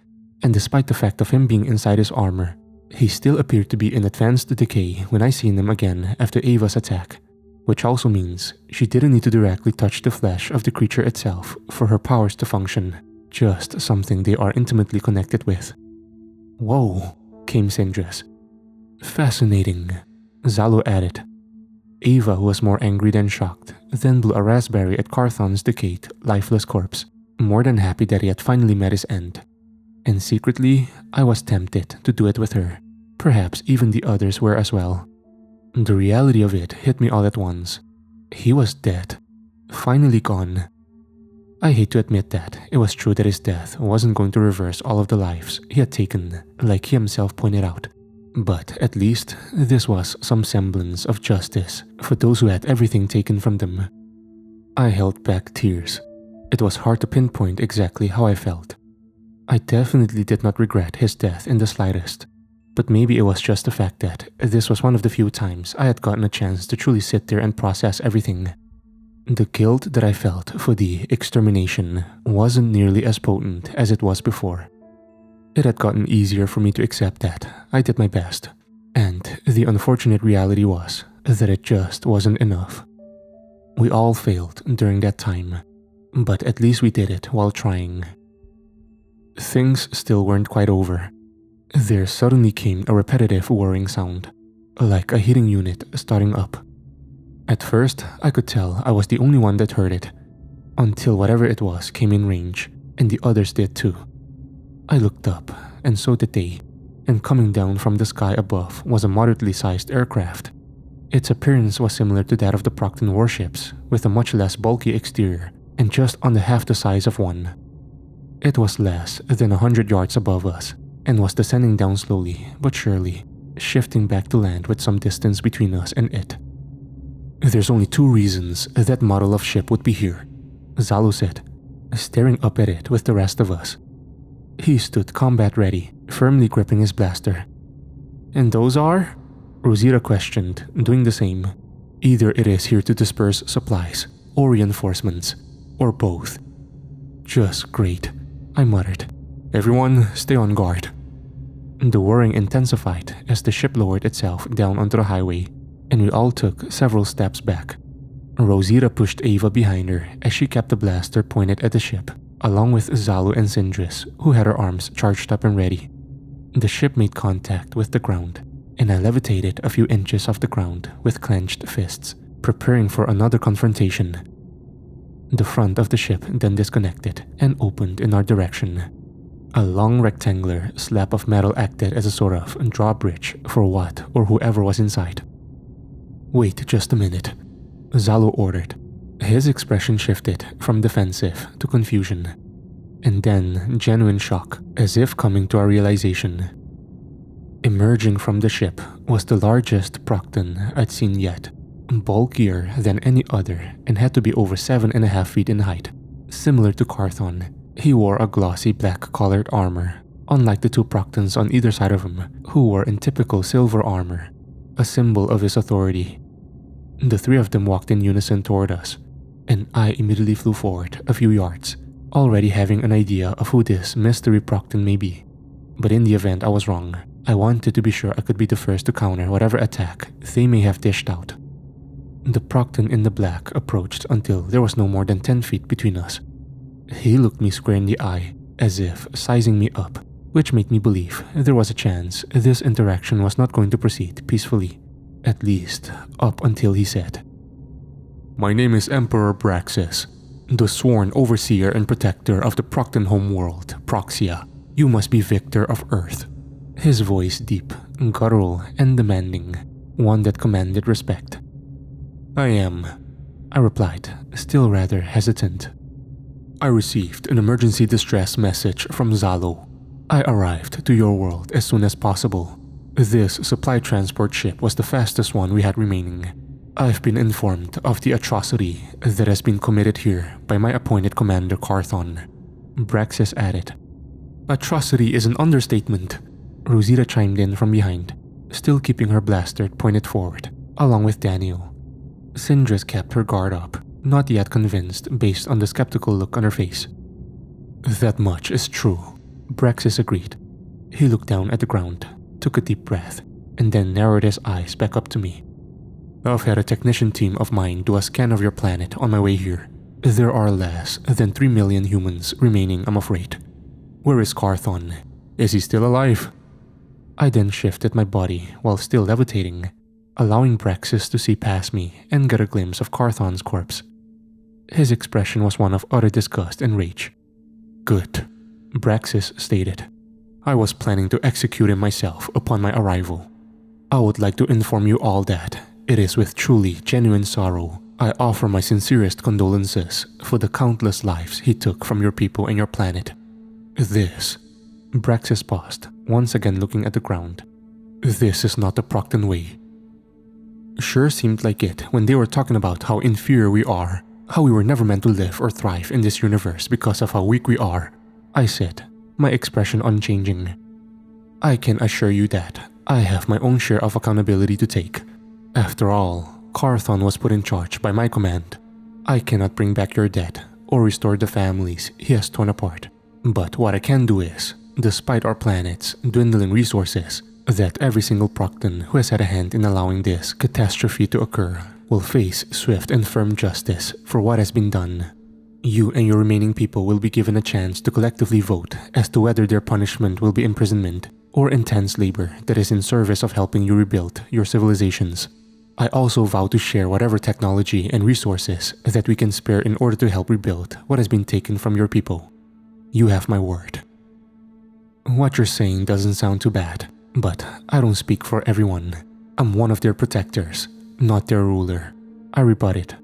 and despite the fact of him being inside his armor, he still appeared to be in advanced decay when I seen him again after Ava's attack, which also means she didn't need to directly touch the flesh of the creature itself for her powers to function, just something they are intimately connected with. "Whoa," came Sindra's. "Fascinating," Zalo added. Ava, who was more angry than shocked, then blew a raspberry at Carthon's decayed, lifeless corpse, more than happy that he had finally met his end. And secretly, I was tempted to do it with her. Perhaps even the others were as well. The reality of it hit me all at once. He was dead. Finally gone. I hate to admit that it was true that his death wasn't going to reverse all of the lives he had taken, like he himself pointed out. But at least this was some semblance of justice for those who had everything taken from them. I held back tears. It was hard to pinpoint exactly how I felt. I definitely did not regret his death in the slightest, but maybe it was just the fact that this was one of the few times I had gotten a chance to truly sit there and process everything. The guilt that I felt for the extermination wasn't nearly as potent as it was before. It had gotten easier for me to accept that I did my best, and the unfortunate reality was that it just wasn't enough. We all failed during that time, but at least we did it while trying. Things still weren't quite over. There suddenly came a repetitive whirring sound, like a heating unit starting up. At first, I could tell I was the only one that heard it, until whatever it was came in range, and the others did too. I looked up, and so did they, and coming down from the sky above was a moderately sized aircraft. Its appearance was similar to that of the Procton warships, with a much less bulky exterior, and just under half the size of one. It was less than 100 yards above us, and was descending down slowly but surely, shifting back to land with some distance between us and it. "There's only two reasons that model of ship would be here," Zalo said, staring up at it with the rest of us. He stood combat ready, firmly gripping his blaster. "And those are?" Rosita questioned, doing the same. "Either it is here to disperse supplies, or reinforcements, or both." "Just great," I muttered. "Everyone, stay on guard." The whirring intensified as the ship lowered itself down onto the highway, and we all took several steps back. Rosita pushed Ava behind her as she kept the blaster pointed at the ship, along with Zalo and Sindris, who had her arms charged up and ready. The ship made contact with the ground, and I levitated a few inches off the ground with clenched fists, preparing for another confrontation. The front of the ship then disconnected and opened in our direction. A long rectangular slab of metal acted as a sort of drawbridge for what or whoever was inside. "Wait just a minute," Zalo ordered. His expression shifted from defensive to confusion, and then genuine shock, as if coming to a realization. Emerging from the ship was the largest Procton I'd seen yet, bulkier than any other and had to be over 7.5 feet in height. Similar to Carthon, he wore a glossy black-colored armor, unlike the two Proctons on either side of him, who were in typical silver armor, a symbol of his authority. The three of them walked in unison toward us, and I immediately flew forward a few yards, already having an idea of who this mystery Procton may be. But in the event I was wrong, I wanted to be sure I could be the first to counter whatever attack they may have dished out. The Procton in the black approached until there was no more than 10 feet between us. He looked me square in the eye, as if sizing me up, which made me believe there was a chance this interaction was not going to proceed peacefully, at least up until he said, "My name is Emperor Braxis. the sworn overseer and protector of the Procton homeworld, Proxia, you must be victor of Earth. His voice deep, guttural, and demanding, one that commanded respect. I am, I replied, still rather hesitant. I received an emergency distress message from Zalo. I arrived to your world as soon as possible. This supply transport ship was the fastest one we had remaining. I've been informed of the atrocity that has been committed here by my appointed commander Carthon. Braxis added. Atrocity is an understatement, Rosita chimed in from behind, still keeping her blaster pointed forward, along with Daniel. Sindris kept her guard up, not yet convinced based on the skeptical look on her face. That much is true, Braxis agreed. He looked down at the ground, took a deep breath, and then narrowed his eyes back up to me. I've had a technician team of mine do a scan of your planet on my way here. There are less than 3 million humans remaining, I'm afraid. Where is Carthon? Is he still alive? I then shifted my body while still levitating, allowing Braxis to see past me and get a glimpse of Carthon's corpse. His expression was one of utter disgust and rage. Good, Braxis stated. I was planning to execute him myself upon my arrival. I would like to inform you all that it is with truly genuine sorrow I offer my sincerest condolences for the countless lives he took from your people and your planet. This, Braxis paused, once again looking at the ground. This is not the Procton way. Sure seemed like it when they were talking about how inferior we are, how we were never meant to live or thrive in this universe because of how weak we are, I said, my expression unchanging. I can assure you that I have my own share of accountability to take. After all, Carthon was put in charge by my command. I cannot bring back your dead or restore the families he has torn apart. But what I can do is, despite our planet's dwindling resources, that every single Procton who has had a hand in allowing this catastrophe to occur will face swift and firm justice for what has been done. You and your remaining people will be given a chance to collectively vote as to whether their punishment will be imprisonment or intense labor that is in service of helping you rebuild your civilizations. I also vow to share whatever technology and resources that we can spare in order to help rebuild what has been taken from your people. You have my word. What you're saying doesn't sound too bad, but I don't speak for everyone. I'm one of their protectors, not their ruler, I rebutted.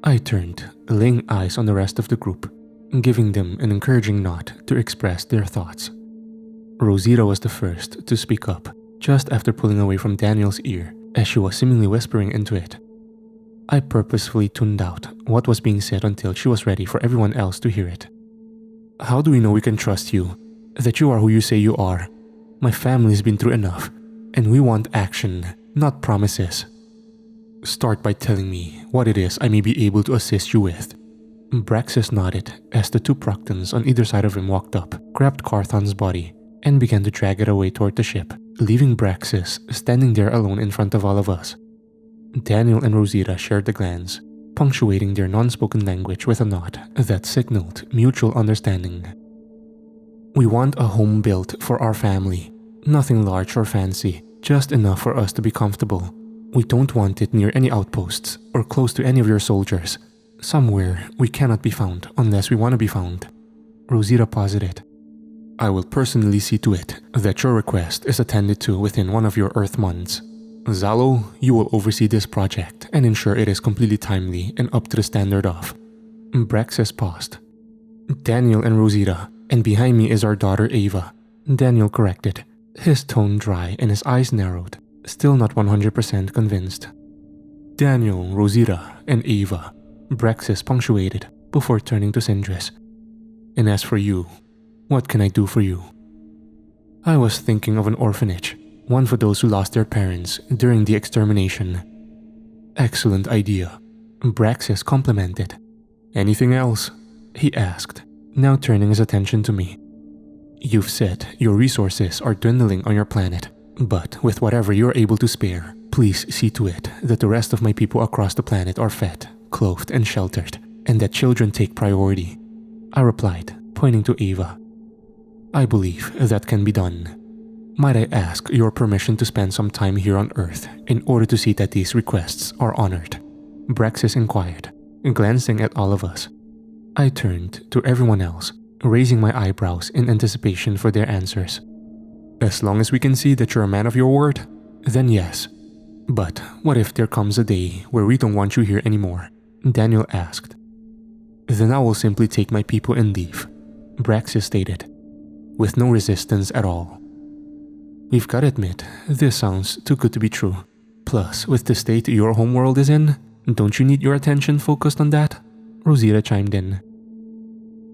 I turned, laying eyes on the rest of the group, giving them an encouraging nod to express their thoughts. Rosita was the first to speak up, just after pulling away from Daniel's ear as she was seemingly whispering into it. I purposefully tuned out what was being said until she was ready for everyone else to hear it. How do we know we can trust you? That you are who you say you are? My family's been through enough, and we want action, not promises. Start by telling me what it is I may be able to assist you with. Braxis nodded as the two Proctons on either side of him walked up, grabbed Carthon's body, and began to drag it away toward the ship, leaving Braxis standing there alone in front of all of us. Daniel and Rosita shared a glance, punctuating their non-spoken language with a nod that signaled mutual understanding. We want a home built for our family. Nothing large or fancy, just enough for us to be comfortable. We don't want it near any outposts or close to any of your soldiers. Somewhere we cannot be found unless we want to be found. Rosita posited. I will personally see to it that your request is attended to within one of your Earth months. Zalo, you will oversee this project and ensure it is completely timely and up to the standard of. Braxis paused. Daniel and Rosita, and behind me is our daughter Ava, Daniel corrected, his tone dry and his eyes narrowed, still not 100% convinced. Daniel, Rosita, and Ava, Braxis punctuated before turning to Sindris. And as for you, what can I do for you? I was thinking of an orphanage, one for those who lost their parents during the extermination. Excellent idea, Braxis complimented. Anything else? He asked, now turning his attention to me. You've said your resources are dwindling on your planet, but with whatever you're able to spare, please see to it that the rest of my people across the planet are fed, clothed, and sheltered, and that children take priority. I replied, pointing to Ava. I believe that can be done. Might I ask your permission to spend some time here on Earth in order to see that these requests are honored? Braxis inquired, glancing at all of us. I turned to everyone else, raising my eyebrows in anticipation for their answers. As long as we can see that you're a man of your word, then yes. But what if there comes a day where we don't want you here anymore? Daniel asked. Then I will simply take my people and leave, Braxis stated, with no resistance at all. We've got to admit, this sounds too good to be true. Plus, with the state your homeworld is in, don't you need your attention focused on that? Rosita chimed in.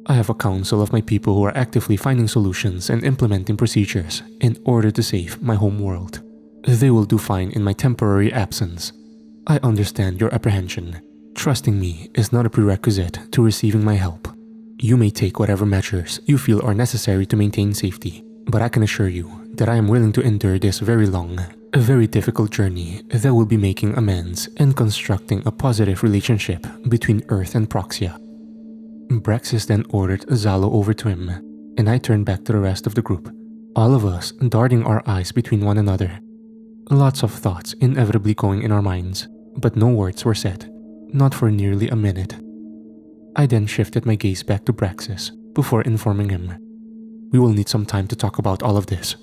I have a council of my people who are actively finding solutions and implementing procedures in order to save my homeworld. They will do fine in my temporary absence. I understand your apprehension. Trusting me is not a prerequisite to receiving my help. You may take whatever measures you feel are necessary to maintain safety, but I can assure you that I am willing to endure this very long, a very difficult journey that will be making amends and constructing a positive relationship between Earth and Proxia. Braxis then ordered Zalo over to him, and I turned back to the rest of the group, all of us darting our eyes between one another. Lots of thoughts inevitably going in our minds, but no words were said, not for nearly a minute. I then shifted my gaze back to Braxis before informing him. We will need some time to talk about all of this.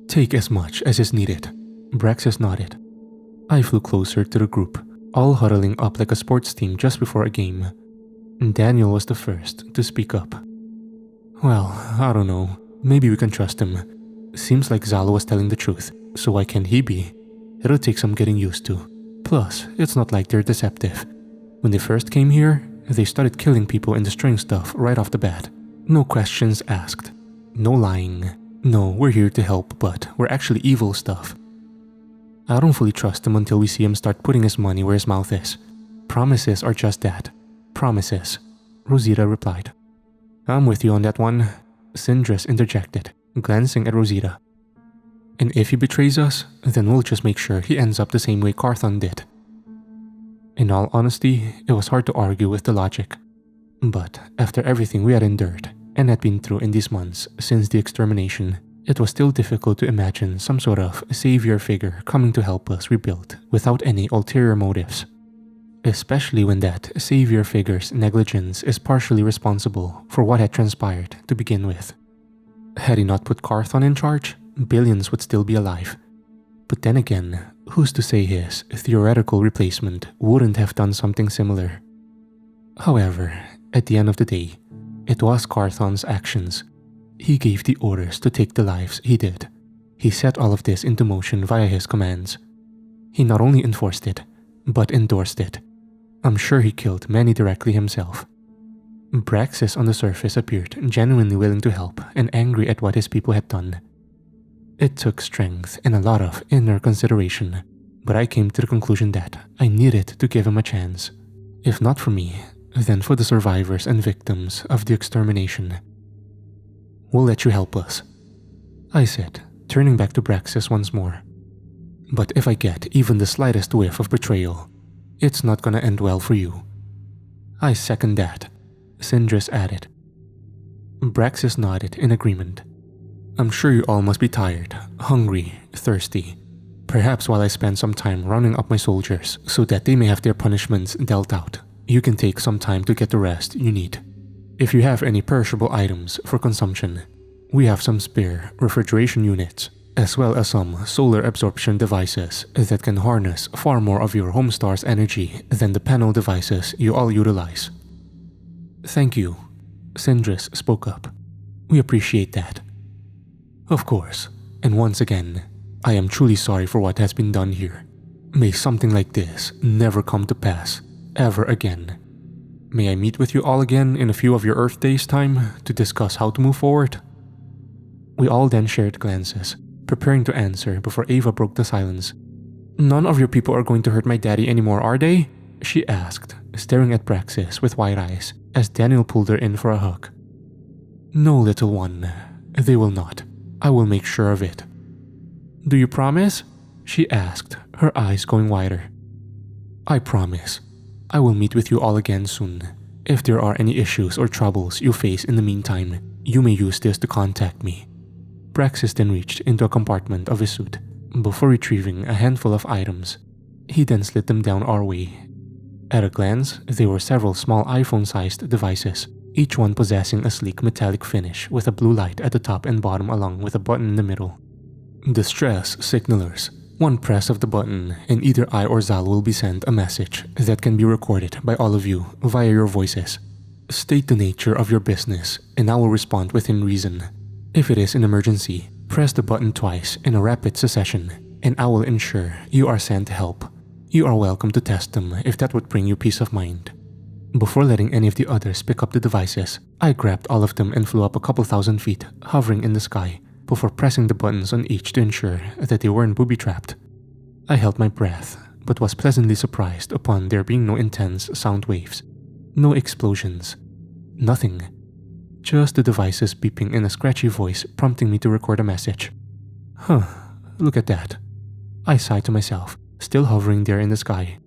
Take as much as is needed, Braxis nodded. I flew closer to the group, all huddling up like a sports team just before a game. Daniel was the first to speak up. Well, I don't know. Maybe we can trust him. Seems like Zalo was telling the truth, so why can't he be? It'll take some getting used to. Plus, it's not like they're deceptive. When they first came here, they started killing people and destroying stuff right off the bat. No questions asked. No lying. No, we're here to help, but we're actually evil stuff. I don't fully trust him until we see him start putting his money where his mouth is. Promises are just that. Promises, Rosita replied. I'm with you on that one, Sindris interjected, glancing at Rosita. And if he betrays us, then we'll just make sure he ends up the same way Carthon did. In all honesty, it was hard to argue with the logic. But after everything we had endured and had been through in these months since the extermination, it was still difficult to imagine some sort of savior figure coming to help us rebuild without any ulterior motives. Especially when that savior figure's negligence is partially responsible for what had transpired to begin with. Had he not put Carthon in charge, billions would still be alive. But then again, who's to say his theoretical replacement wouldn't have done something similar? However, at the end of the day, it was Carthon's actions. He gave the orders to take the lives he did. He set all of this into motion via his commands. He not only enforced it, but endorsed it. I'm sure he killed many directly himself. Braxis on the surface appeared genuinely willing to help and angry at what his people had done. It took strength and a lot of inner consideration, but I came to the conclusion that I needed to give him a chance. If not for me, then for the survivors and victims of the extermination. We'll let you help us, I said, turning back to Braxis once more. But if I get even the slightest whiff of betrayal, it's not gonna end well for you. I second that, Sindris added. Braxis nodded in agreement. I'm sure you all must be tired, hungry, thirsty. Perhaps while I spend some time rounding up my soldiers so that they may have their punishments dealt out, you can take some time to get the rest you need. If you have any perishable items for consumption, we have some spare refrigeration units, as well as some solar absorption devices that can harness far more of your home star's energy than the panel devices you all utilize. Thank you, Sindris spoke up. We appreciate that. Of course, and once again, I am truly sorry for what has been done here. May something like this never come to pass, ever again. May I meet with you all again in a few of your Earth days' time to discuss how to move forward? We all then shared glances, preparing to answer before Ava broke the silence. None of your people are going to hurt my daddy anymore, are they? She asked, staring at Braxis with wide eyes as Daniel pulled her in for a hug. No, little one, they will not. I will make sure of it. Do you promise? She asked, her eyes going wider. I promise. I will meet with you all again soon. If there are any issues or troubles you face in the meantime, you may use this to contact me. Braxis then reached into a compartment of his suit before retrieving a handful of items. He then slid them down our way. At a glance, they were several small iPhone-sized devices, each one possessing a sleek metallic finish with a blue light at the top and bottom along with a button in the middle. Distress signalers. One press of the button and either I or Zal will be sent a message that can be recorded by all of you via your voices. State the nature of your business and I will respond within reason. If it is an emergency, press the button twice in a rapid succession and I will ensure you are sent help. You are welcome to test them if that would bring you peace of mind. Before letting any of the others pick up the devices, I grabbed all of them and flew up a couple thousand feet, hovering in the sky, before pressing the buttons on each to ensure that they weren't booby-trapped. I held my breath, but was pleasantly surprised upon there being no intense sound waves, no explosions, nothing. Just the devices beeping in a scratchy voice prompting me to record a message. Huh, look at that. I sighed to myself, still hovering there in the sky.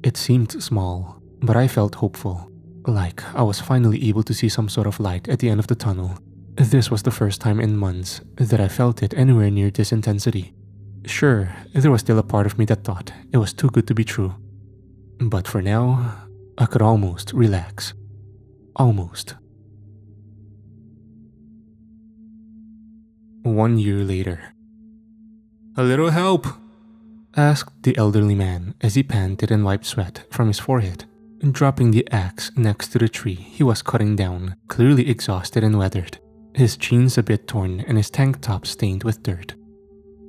It seemed small, but I felt hopeful, like I was finally able to see some sort of light at the end of the tunnel. This was the first time in months that I felt it anywhere near this intensity. Sure, there was still a part of me that thought it was too good to be true. But for now, I could almost relax. Almost. 1 year later. "A little help?" asked the elderly man as he panted and wiped sweat from his forehead, dropping the axe next to the tree he was cutting down, clearly exhausted and weathered, his jeans a bit torn and his tank top stained with dirt.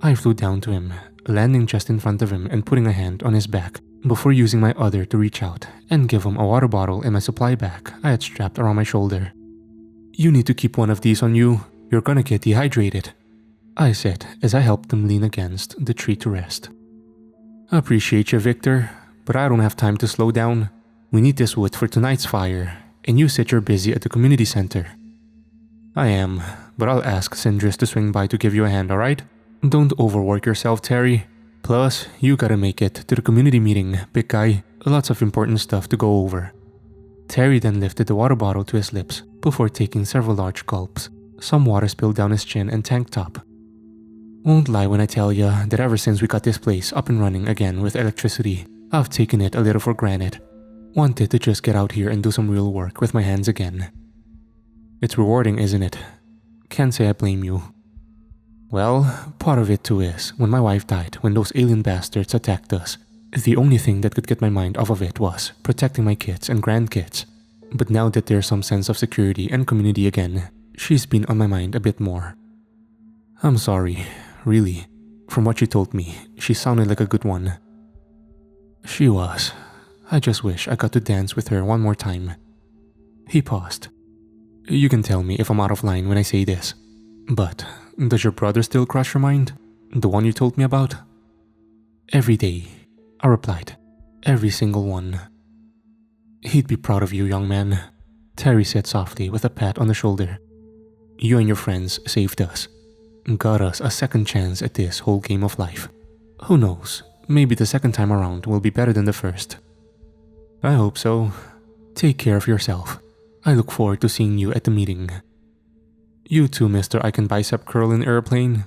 I flew down to him, landing just in front of him and putting a hand on his back before using my other to reach out and give him a water bottle and my supply bag I had strapped around my shoulder. "You need to keep one of these on you. You're gonna get dehydrated," I said as I helped him lean against the tree to rest. "Appreciate you, Victor, but I don't have time to slow down. We need this wood for tonight's fire, and you said you're busy at the community center." "I am, but I'll ask Sindris to swing by to give you a hand, alright? Don't overwork yourself, Terry. Plus, you gotta make it to the community meeting, big guy. Lots of important stuff to go over." Terry then lifted the water bottle to his lips before taking several large gulps. Some water spilled down his chin and tank top. "Won't lie when I tell ya that ever since we got this place up and running again with electricity, I've taken it a little for granted. Wanted to just get out here and do some real work with my hands again. It's rewarding, isn't it? Can't say I blame you." "Well, part of it too is, when my wife died when those alien bastards attacked us, the only thing that could get my mind off of it was protecting my kids and grandkids. But now that there's some sense of security and community again, she's been on my mind a bit more. I'm sorry, really. From what she told me, she sounded like a good one." "She was. I just wish I got to dance with her one more time." He paused. "You can tell me if I'm out of line when I say this, but does your brother still cross your mind? The one you told me about?" "Every day," I replied. "Every single one." "He'd be proud of you, young man," Terry said softly with a pat on the shoulder. "You and your friends saved us. Got us a second chance at this whole game of life. Who knows, maybe the second time around will be better than the first." "I hope so. Take care of yourself. I look forward to seeing you at the meeting." "You too, Mr. I Can Bicep Curl in Airplane."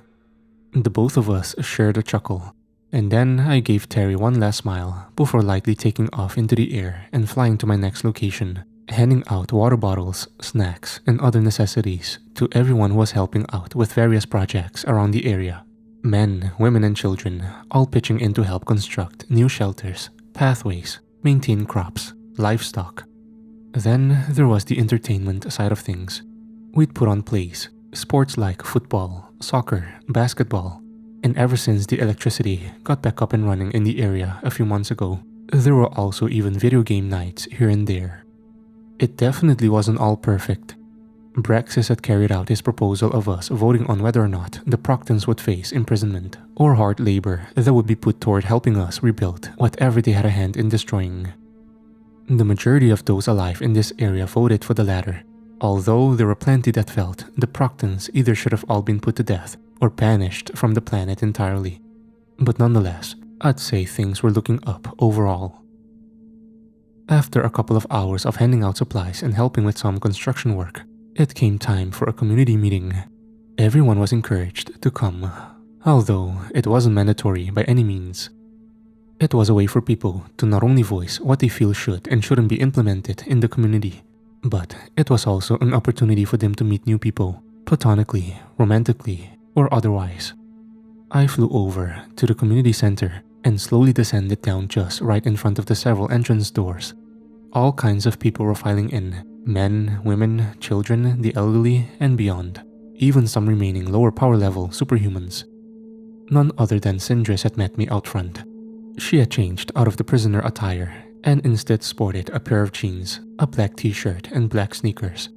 The both of us shared a chuckle, and then I gave Terry one last smile before lightly taking off into the air and flying to my next location, handing out water bottles, snacks, and other necessities to everyone who was helping out with various projects around the area. Men, women, and children, all pitching in to help construct new shelters, pathways, maintain crops, livestock. Then there was the entertainment side of things. We'd put on plays, sports like football, soccer, basketball, and ever since the electricity got back up and running in the area a few months ago, there were also even video game nights here and there. It definitely wasn't all perfect. Brexis had carried out his proposal of us voting on whether or not the Proctons would face imprisonment or hard labor that would be put toward helping us rebuild whatever they had a hand in destroying. The majority of those alive in this area voted for the latter, although there were plenty that felt the Proctons either should have all been put to death or banished from the planet entirely. But nonetheless, I'd say things were looking up overall. After a couple of hours of handing out supplies and helping with some construction work, it came time for a community meeting. Everyone was encouraged to come, although it wasn't mandatory by any means. It was a way for people to not only voice what they feel should and shouldn't be implemented in the community, but it was also an opportunity for them to meet new people, platonically, romantically, or otherwise. I flew over to the community center and slowly descended down just right in front of the several entrance doors. All kinds of people were filing in, men, women, children, the elderly, and beyond, even some remaining lower power level superhumans. None other than Sindris had met me out front. She had changed out of the prisoner attire and instead sported a pair of jeans, a black t-shirt, and black sneakers.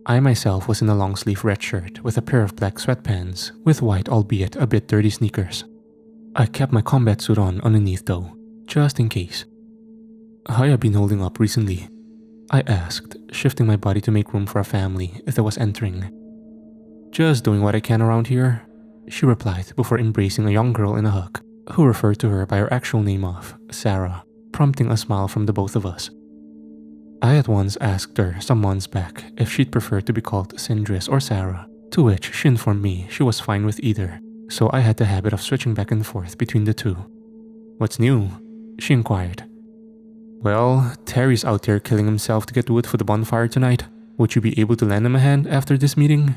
I myself was in a long-sleeve red shirt with a pair of black sweatpants with white albeit a bit dirty sneakers. I kept my combat suit on underneath though, just in case. "How you been holding up recently?" I asked, shifting my body to make room for a family that was entering. "Just doing what I can around here," she replied before embracing a young girl in a hug, who referred to her by her actual name of Sarah, prompting a smile from the both of us. I had once asked her some months back if she'd prefer to be called Sindris or Sarah, to which she informed me she was fine with either, so I had the habit of switching back and forth between the two. "What's new?" she inquired. "Well, Terry's out there killing himself to get wood for the bonfire tonight. Would you be able to lend him a hand after this meeting?"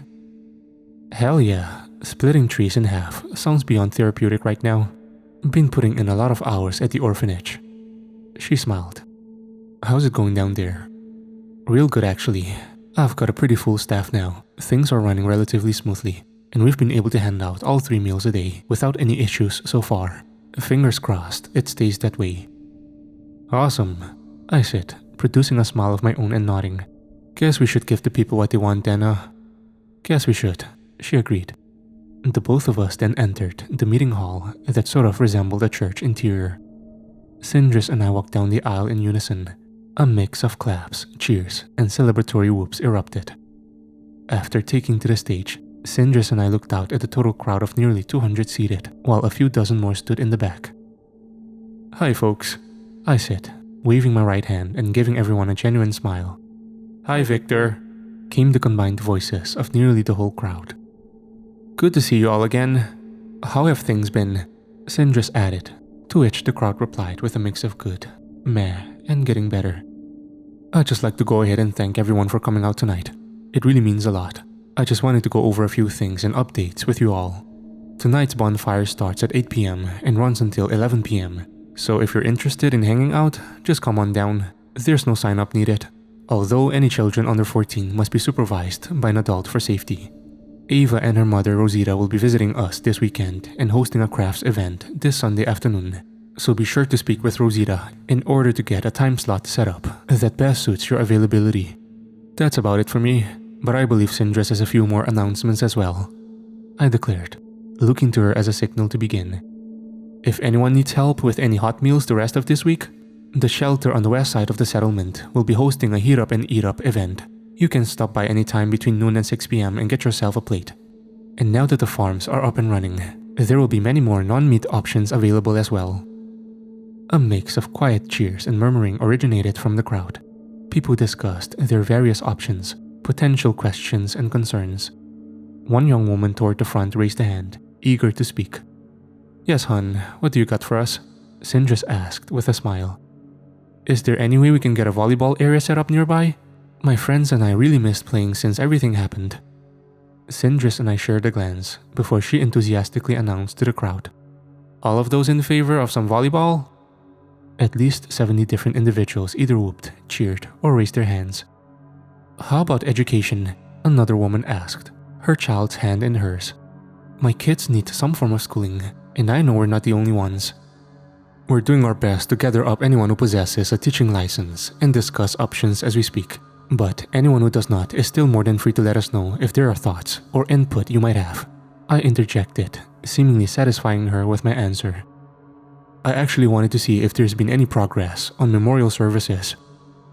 "Hell yeah, splitting trees in half sounds beyond therapeutic right now. Been putting in a lot of hours at the orphanage." She smiled. "How's it going down there?" "Real good actually. I've got a pretty full staff now. Things are running relatively smoothly, and we've been able to hand out all 3 meals a day without any issues so far. Fingers crossed it stays that way." "Awesome," I said, producing a smile of my own and nodding. "Guess we should give the people what they want then, "Guess we should," she agreed. The both of us then entered the meeting hall that sort of resembled a church interior. Sindris and I walked down the aisle in unison. A mix of claps, cheers, and celebratory whoops erupted. After taking to the stage, Sindris and I looked out at the total crowd of nearly 200 seated, while a few dozen more stood in the back. "Hi folks," I said, waving my right hand and giving everyone a genuine smile. "Hi Victor," came the combined voices of nearly the whole crowd. "Good to see you all again. How have things been?" Sindris added, to which the crowd replied with a mix of good, meh, and getting better. "I'd just like to go ahead and thank everyone for coming out tonight. It really means a lot. I just wanted to go over a few things and updates with you all. Tonight's bonfire starts at 8 p.m. and runs until 11 p.m. So if you're interested in hanging out, just come on down. There's no sign up needed, although any children under 14 must be supervised by an adult for safety. Ava and her mother Rosita will be visiting us this weekend and hosting a crafts event this Sunday afternoon, so be sure to speak with Rosita in order to get a time slot set up that best suits your availability. That's about it for me, but I believe Sindris has a few more announcements as well," I declared, looking to her as a signal to begin. "If anyone needs help with any hot meals the rest of this week, the shelter on the west side of the settlement will be hosting a Heat Up and Eat Up event. You can stop by any time between noon and 6 p.m. and get yourself a plate. And now that the farms are up and running, there will be many more non-meat options available as well." A mix of quiet cheers and murmuring originated from the crowd. People discussed their various options, potential questions, and concerns. One young woman toward the front raised a hand, eager to speak. "Yes, hon, what do you got for us?" Sindris asked with a smile. "Is there any way we can get a volleyball area set up nearby? My friends and I really missed playing since everything happened." Sindris and I shared a glance before she enthusiastically announced to the crowd, "All of those in favor of some volleyball?" At least 70 different individuals either whooped, cheered, or raised their hands. "How about education?" another woman asked, her child's hand in hers. "My kids need some form of schooling, and I know we're not the only ones." "We're doing our best to gather up anyone who possesses a teaching license and discuss options as we speak. But anyone who does not is still more than free to let us know if there are thoughts or input you might have," I interjected, seemingly satisfying her with my answer. "I actually wanted to see if there's been any progress on memorial services,"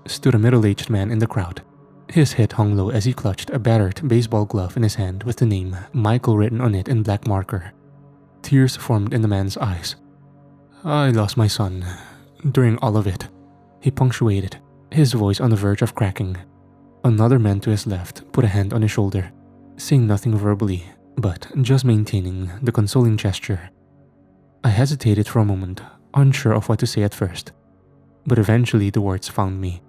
stood a middle-aged man in the crowd. His head hung low as he clutched a battered baseball glove in his hand with the name Michael written on it in black marker. Tears formed in the man's eyes. "I lost my son during all of it," he punctuated, his voice on the verge of cracking. Another man to his left put a hand on his shoulder, saying nothing verbally, but just maintaining the consoling gesture. I hesitated for a moment, unsure of what to say at first. But eventually the words found me.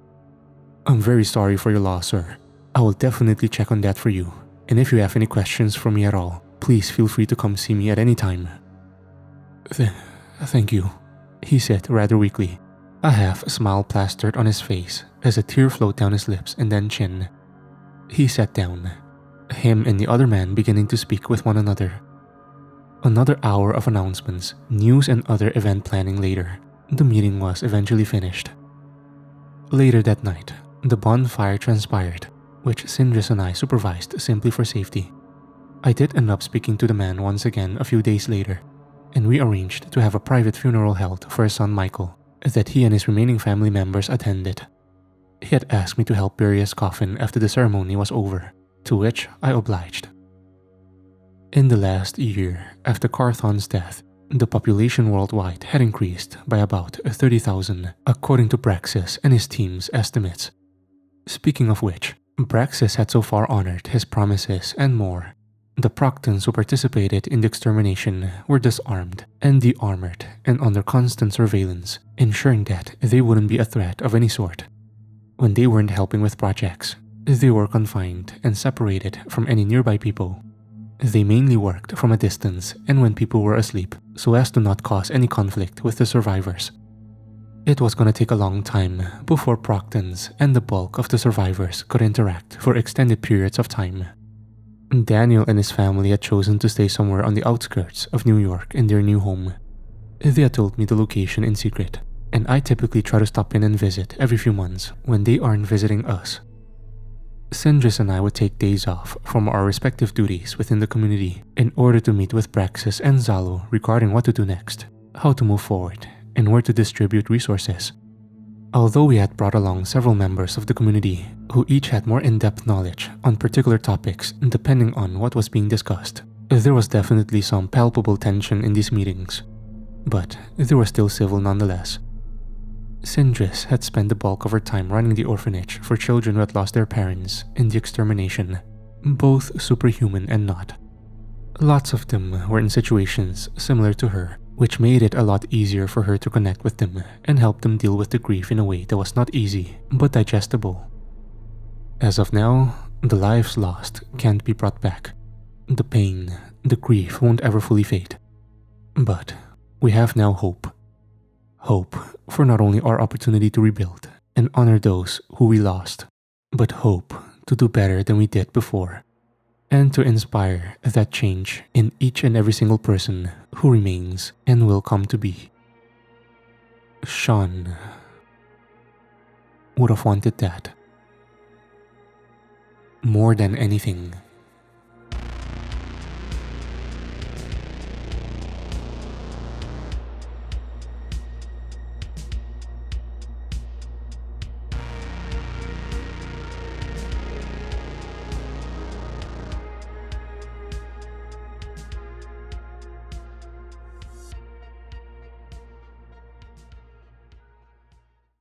"I'm very sorry for your loss, sir. I will definitely check on that for you, and if you have any questions for me at all, please feel free to come see me at any time." Thank you," he said rather weakly, a half smile plastered on his face as a tear flowed down his lips and then chin. He sat down, him and the other man beginning to speak with one another. Another hour of announcements, news and other event planning later, the meeting was eventually finished. Later that night, the bonfire transpired, which Sindris and I supervised simply for safety. I did end up speaking to the man once again a few days later, and we arranged to have a private funeral held for his son Michael that he and his remaining family members attended. He had asked me to help bury his coffin after the ceremony was over, to which I obliged. In the last year after Carthon's death, the population worldwide had increased by about 30,000 according to Braxis and his team's estimates. Speaking of which, Braxis had so far honored his promises and more. The Proctons who participated in the extermination were disarmed and de-armored and under constant surveillance, ensuring that they wouldn't be a threat of any sort. When they weren't helping with projects, they were confined and separated from any nearby people. They mainly worked from a distance and when people were asleep so as to not cause any conflict with the survivors. It was gonna take a long time before Proctons and the bulk of the survivors could interact for extended periods of time. Daniel and his family had chosen to stay somewhere on the outskirts of New York in their new home. They had told me the location in secret, and I typically try to stop in and visit every few months when they aren't visiting us. Sindris and I would take days off from our respective duties within the community in order to meet with Braxis and Zalo regarding what to do next, how to move forward, and where to distribute resources. Although we had brought along several members of the community who each had more in-depth knowledge on particular topics depending on what was being discussed, there was definitely some palpable tension in these meetings, but they were still civil nonetheless. Sindris had spent the bulk of her time running the orphanage for children who had lost their parents in the extermination, both superhuman and not. Lots of them were in situations similar to her, which made it a lot easier for her to connect with them and help them deal with the grief in a way that was not easy, but digestible. As of now, the lives lost can't be brought back. The pain, the grief won't ever fully fade. But we have now hope. Hope for not only our opportunity to rebuild and honor those who we lost, but hope to do better than we did before, and to inspire that change in each and every single person who remains and will come to be. Sean would have wanted that more than anything.